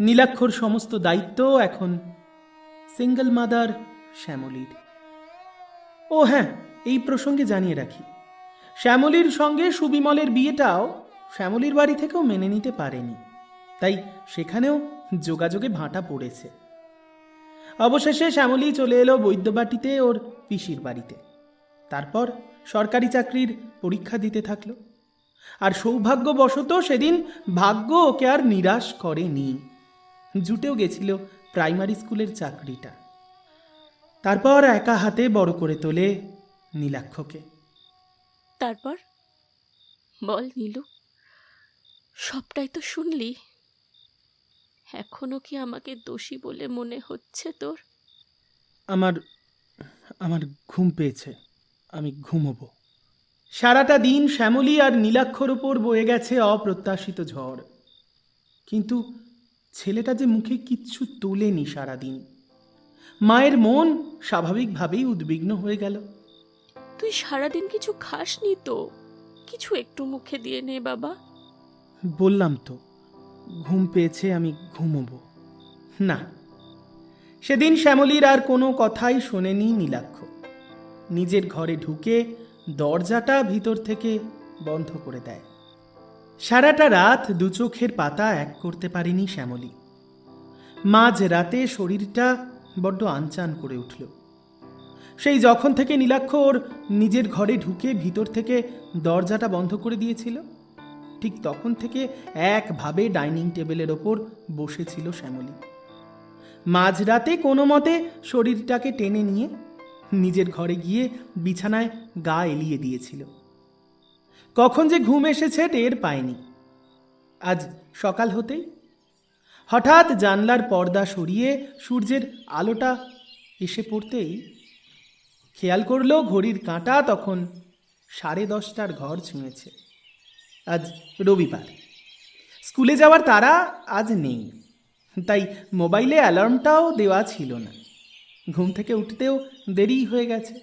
নীলাক্ষর সমস্ত দায়িত্ব এখন সিঙ্গল মাদার শ্যামলীর। ও হ্যাঁ, এই প্রসঙ্গে জানিয়ে রাখি, শ্যামলীর সঙ্গে সুবিমলের বিয়েটাও শ্যামলীর বাড়ি থেকেও মেনে নিতে পারেনি, তাই সেখানেও যোগাযোগে ভাঁটা পড়েছে। অবশেষে শ্যামলী চলে এলো বৈদ্যবাটিতে ওর পিসির বাড়িতে। তারপর সরকারি চাকরির পরীক্ষা দিতে থাকলো। আর সৌভাগ্যবশত সেদিন ভাগ্য ওকে আর নিরাশ করেনি, জুটেও গেছিল প্রাইমারি স্কুলের চাকরিটা। তারপর একা হাতে বড় করে তোলে নীলাক্ষকে। তারপর বল নীলু, সবটাই তো শুনলি। এখনো কি আমাকে দোষী বলে মনে হচ্ছে তোর? আমার আমার ঘুম পেয়েছে, আমি ঘুমোবো। সারাটা দিন শ্যামলী আর নীলাক্ষর ওপর বয়ে গেছে অপ্রত্যাশিত ঝড়, কিন্তু ছেলেটা যে মুখে কিচ্ছু তোলেনি সারাদিন। মায়ের মন স্বাভাবিকভাবেই উদ্বিগ্ন হয়ে গেল। তুই সারাদিন কিছু খাসনি তো? কিছু একটু মুখে দিয়ে নে বাবা। বললাম তো ঘুম পেয়েছে, আমি ঘুমোবো। না, সেদিন শ্যামলীর আর কোনো কথাই শোনেনি নীলাক্ষ। নিজের ঘরে ঢুকে দরজাটা ভিতর থেকে বন্ধ করে দেয়। সারাটা রাত দু চোখের পাতা এক করতে পারেনি শ্যামলী। মাঝ রাতে শরীরটা বড্ড আনচান করে উঠল। সেই যখন থেকে নীলাক্ষ ওর নিজের ঘরে ঢুকে ভিতর থেকে দরজাটা বন্ধ করে দিয়েছিল, ঠিক তখন থেকে একভাবে ডাইনিং টেবিলের ওপর বসেছিল শ্যামলী। মাঝরাতে কোনো মতে শরীরটাকে টেনে নিয়ে নিজের ঘরে গিয়ে বিছানায় গা এলিয়ে দিয়েছিল। কখন যে ঘুম এসেছে টের পায়নি। আজ সকাল হতেই হঠাৎ জানলার পর্দা সরিয়ে সূর্যের আলোটা এসে পড়তেই খেয়াল করলো ঘড়ির কাঁটা তখন 10:30টার ঘর ছুঁয়েছে। আজ রবিবার, স্কুলে যাওয়ার তারা আজ নেই, তাই মোবাইলে অ্যালার্মটাও দেওয়া ছিল না। ঘুম থেকে উঠতেও দেরি হয়ে গেছে।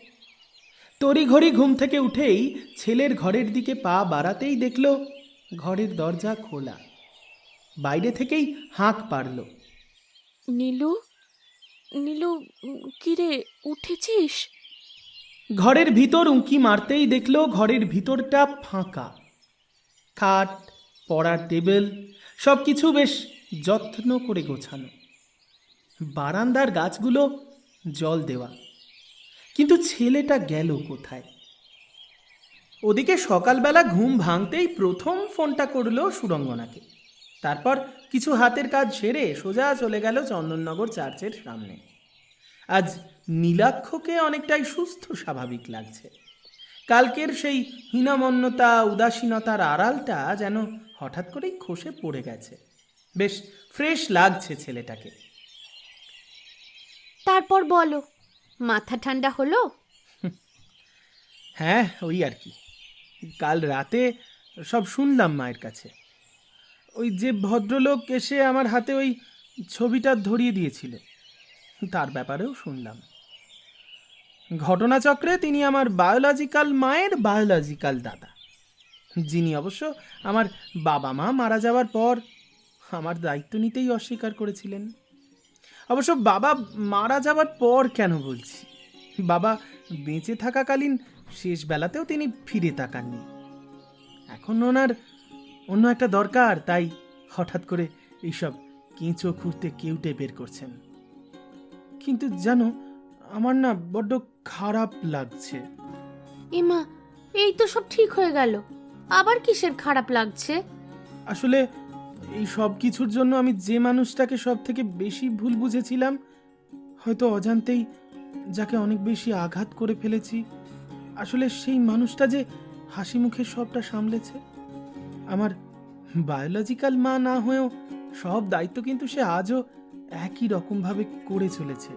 তড়িঘড়ি ঘুম থেকে উঠেই ছেলের ঘরের দিকে পা বাড়াতেই দেখল ঘরের দরজা খোলা। বাইরে থেকেই হাঁক পারল, নীলু, নীলু, কিরে উঠেছিস? ঘরের ভিতর উঁকি মারতেই দেখল ঘরের ভিতরটা ফাঁকা। খাট, পড়ার টেবিল সব কিছু বেশ যত্ন করে গোছানো। বারান্দার গাছগুলো জল দেওয়া, কিন্তু ছেলেটা গেল কোথায়? ওদিকে সকালবেলা ঘুম ভাঙতেই প্রথম ফোনটা করলো সুরঙ্গনাকে। তারপর কিছু হাতের কাজ সেরে সোজা চলে গেল চন্দননগর চার্চের সামনে। আজ নীলাক্ষকে অনেকটাই সুস্থ স্বাভাবিক লাগছে। কালকের সেই হীনমন্যতা উদাসীনতার আড়ালটা যেন হঠাৎ করেই খসে পড়ে গেছে। বেশ ফ্রেশ লাগছে ছেলেটাকে। তারপর বলো, মাথা ঠান্ডা হলো? হ্যাঁ, ওই আর কি। কাল রাতে সব শুনলাম মায়ের কাছে। ওই যে ভদ্রলোক এসে আমার হাতে ওই ছবিটা ধরিয়ে দিয়েছিল, তার ব্যাপারেও শুনলাম। ঘটনাচক্রে তিনি আমার বায়োলজিক্যাল মায়ের বায়োলজিক্যাল দাদা, যিনি অবশ্য আমার বাবা মা মারা যাওয়ার পর আমার দায়িত্ব নিতেই অস্বীকার করেছিলেন। অবশ্য বাবা মারা যাওয়ার পর কেন বলছি, বাবা বেঁচে থাকাকালীন শেষ বেলাতেও তিনি ফিরে তাকাননি। এখন ওনার অন্য একটা দরকার, তাই হঠাৎ করে এইসব কেঁচো খুঁড়তে কেউটে বের করছেন। কিন্তু জানো, আমার না বড্ড খারাপ লাগছে। এমা, এই তো সব ঠিক হয়ে গেল, আবার কিসের খারাপ লাগছে? আসলে এই সব কিছুর জন্য আমি যে মানুষটাকে সব থেকে বেশি ভুল বুঝেছিলাম, হয়তো অজান্তেই যাকে অনেক বেশি আঘাত করে ফেলেছি, আসলে সেই মানুষটা যে হাসি মুখে সবটা সামলেছে। আমার বায়োলজিক্যাল মা না হয়েও সব দায়িত্ব কিন্তু সে আজও একই রকমভাবে করে চলেছে।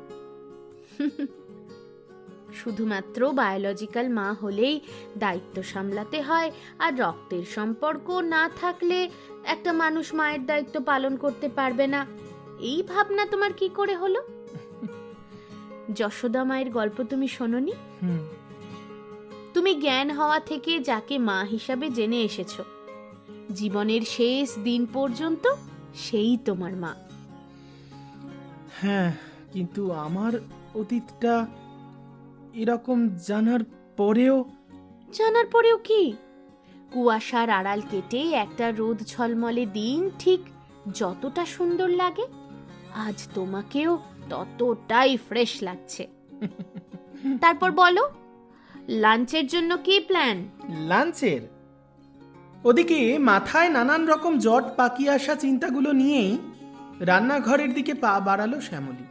শুধুমাত্র বায়োলজিক্যাল মা হলেই দায়িত্ব সামলাতে হয়, আর রক্তের সম্পর্ক না থাকলে একটা মানুষ মায়ের দায়িত্ব পালন করতে পারবে না, এই ভাবনা তোমার কি করে হলো? যশোদা মায়ের গল্প তুমি শোনোনি? তুমি জ্ঞান হওয়া থেকে যাকে মা হিসাবে জেনে এসেছো, জীবনের শেষ দিন পর্যন্ত সেই তোমার মা। হ্যাঁ, কিন্তু আমার অতীতটা এরকম জানার পরেও জানার পরেও কি? কুয়াশার আড়াল কেটে একটা রোদ ঝলমলে দিন ঠিক যতটা সুন্দর লাগে, আজ তোমাকেও ততটাই ফ্রেশ লাগছে। তারপর বলো, লাঞ্চের জন্য কি প্ল্যান? লাঞ্চের ওদিকে মাথায় নানান রকম জট পাকিয়ে আসা চিন্তাগুলো নিয়েই রান্নাঘরের দিকে পা বাড়ালো শ্যামলী।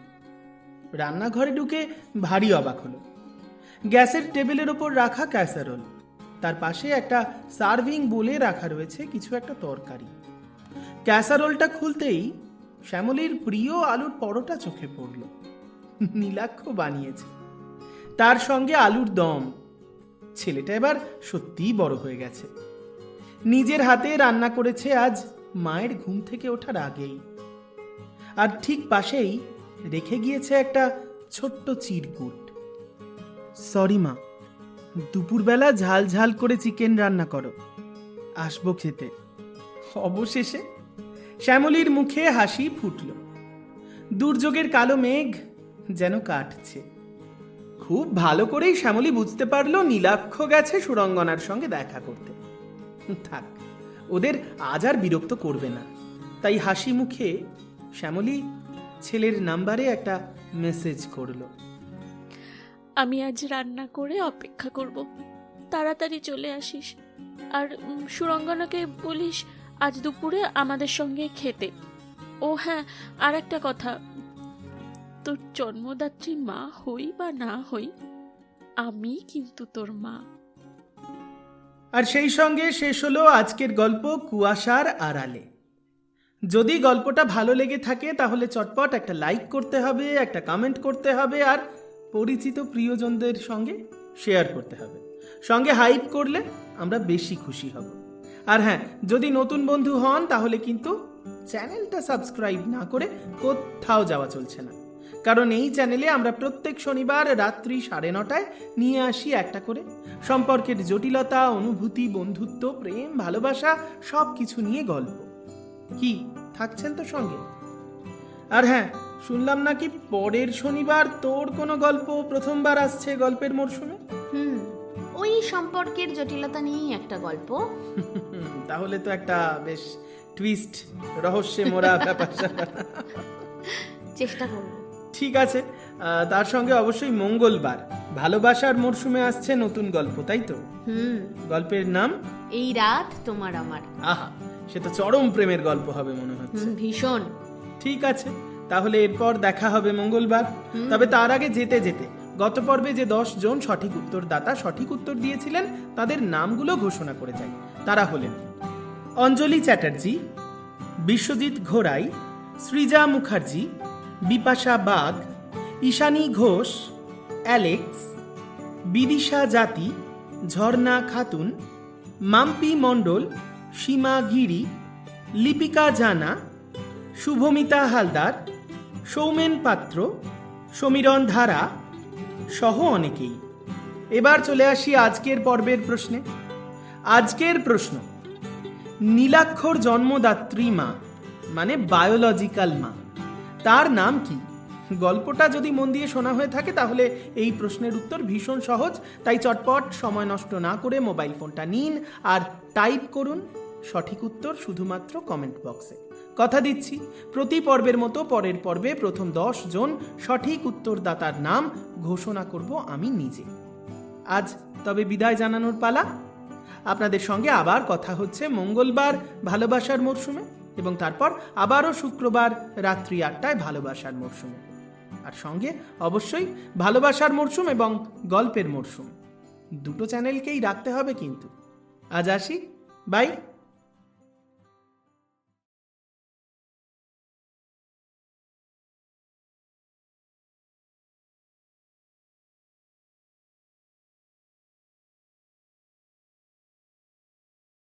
রান্নাঘরে ঢুকে ভারী অবাক হলো। গ্যাসের টেবিলের ওপর রাখা ক্যাসারোল, তার পাশে একটা সার্ভিং বোলে রাখা রয়েছে কিছু একটা তরকারি। ক্যাসারোলটা খুলতেই শ্যামলীর প্রিয় আলুর পরোটা চোখে পড়ল। নীলাক্ষ বানিয়েছে, তার সঙ্গে আলুর দম। ছেলেটা এবার সত্যিই বড় হয়ে গেছে। নিজের হাতে রান্না করেছে আজ মায়ের ঘুম থেকে ওঠার আগেই। আর ঠিক পাশেই রেখে গিয়েছে একটা ছোট্ট চিরকুট। সরি মা, দুপুরবেলা ঝাল ঝাল করে চিকেন রান্না করো, আসবো খেতে। অবশেষে শ্যামলীর মুখে হাসি ফুটল। দুর্যোগের কালো মেঘ যেন কাটছে। খুব ভালো করেই শ্যামলী বুঝতে পারলো নীলাক্ষ গেছে সুরঙ্গনার সঙ্গে দেখা করতে। থাক, ওদের আজ আর বিরক্ত করবে না। তাই হাসি মুখে শ্যামলী ছেলের নাম্বারে একটা মেসেজ করলো। আমি আজ রান্না করে অপেক্ষা করব, তাড়াতাড়ি চলে আসিস। আর সুরঙ্গনাকে বলিস আজ দুপুরে আমাদের সঙ্গে খেতে। ও হ্যাঁ, আর একটা কথা, তোর জন্মদাত্রী মা হই বা না হই, আমি কিন্তু তোর মা। আর সেই সঙ্গে শেষ হলো আজকের গল্প কুয়াশার আড়ালে। যদি গল্পটা ভালো লেগে থাকে তাহলে চটপট একটা লাইক করতে হবে, একটা কমেন্ট করতে হবে, আর পরিচিত প্রিয়জনদের সঙ্গে শেয়ার করতে হবে। সঙ্গে হাইপ করলে আমরা বেশি খুশি হব। আর হ্যাঁ, যদি নতুন বন্ধু হন তাহলে কিন্তু চ্যানেলটা সাবস্ক্রাইব না করে কোথাও যাওয়া চলছে না। কারণ এই চ্যানেলে আমরা প্রত্যেক শনিবার রাত্রি 9:30টায় নিয়ে আসি একটা করে সম্পর্কের জটিলতা, অনুভূতি, বন্ধুত্ব, প্রেম, ভালোবাসা সব কিছু নিয়ে গল্প। কি থাকছেন তো সঙ্গে? আর হ্যাঁ, শুনলাম নাকি পরের শনিবার তোর কোনো গল্প প্রথমবার আসছে গল্পের মরশুমে। ওই সম্পর্কের জটিলতা নিয়েই একটা গল্প। তাহলে তো একটা বেশ টুইস্ট, রহস্যে মোড়া ব্যাপার। চেষ্টা করব। ঠিক আছে, তার সঙ্গে অবশ্যই মঙ্গলবার ভালোবাসার মরশুমে আসছে নতুন গল্প, তাই তো? গল্পের নাম এই রাত তোমার আমার। আহা, সে তো চরম প্রেমের গল্প হবে মনে হচ্ছে। ভীষণ। ঠিক আছে, তাহলে এরপর দেখা হবে মঙ্গলবার। তবে তার আগে যেতে যেতে গত পর্বে যে 10 জন সঠিক উত্তরদাতা সঠিক উত্তর দিয়েছিলেন তাদের নামগুলো ঘোষণা করে যাই। তারা হলেন অঞ্জলি চ্যাটার্জি, বিশ্বজিৎ ঘোড়াই, সৃজা মুখার্জি, বিপাশা বাগ, ঈশানী ঘোষ, অ্যালেক্স, বিদিশা জাতি, ঝর্ণা খাতুন, মাম্পি মণ্ডল, সীমা গিরি, লিপিকা জানা, শুভমিতা হালদার, সৌমেন পাত্র, সমীরণ ধারা সহ অনেকেই। এবার চলে আসি আজকের পর্বের প্রশ্নে। আজকের প্রশ্ন, নীলাক্ষর জন্মদাত্রী মা মানে বায়োলজিক্যাল মা, তার নাম কি? গল্পটা যদি মন দিয়ে শোনা হয়ে থাকে তাহলে এই প্রশ্নের উত্তর ভীষণ সহজ। তাই চটপট সময় নষ্ট না করে মোবাইল ফোনটা নিন আর টাইপ করুন সঠিক উত্তর শুধুমাত্র কমেন্ট বক্সে। কথা দিচ্ছি, প্রতি পর্বের মতো পরের পর্বে প্রথম 10 জন সঠিক উত্তরদাতার নাম ঘোষণা করব আমি নিজে। আজ তবে বিদায় জানানোর পালা। আপনাদের সঙ্গে আবার কথা হচ্ছে মঙ্গলবার ভালোবাসার মরশুমে, এবং তারপর আবারও শুক্রবার রাত্রি 8টায় ভালোবাসার মরশুমে। আর সঙ্গে অবশ্যই ভালোবাসার মরশুম এবং গল্পের মরশুম, দুটো চ্যানেলকেই রাখতে হবে কিন্তু। আজ আসি, বাই।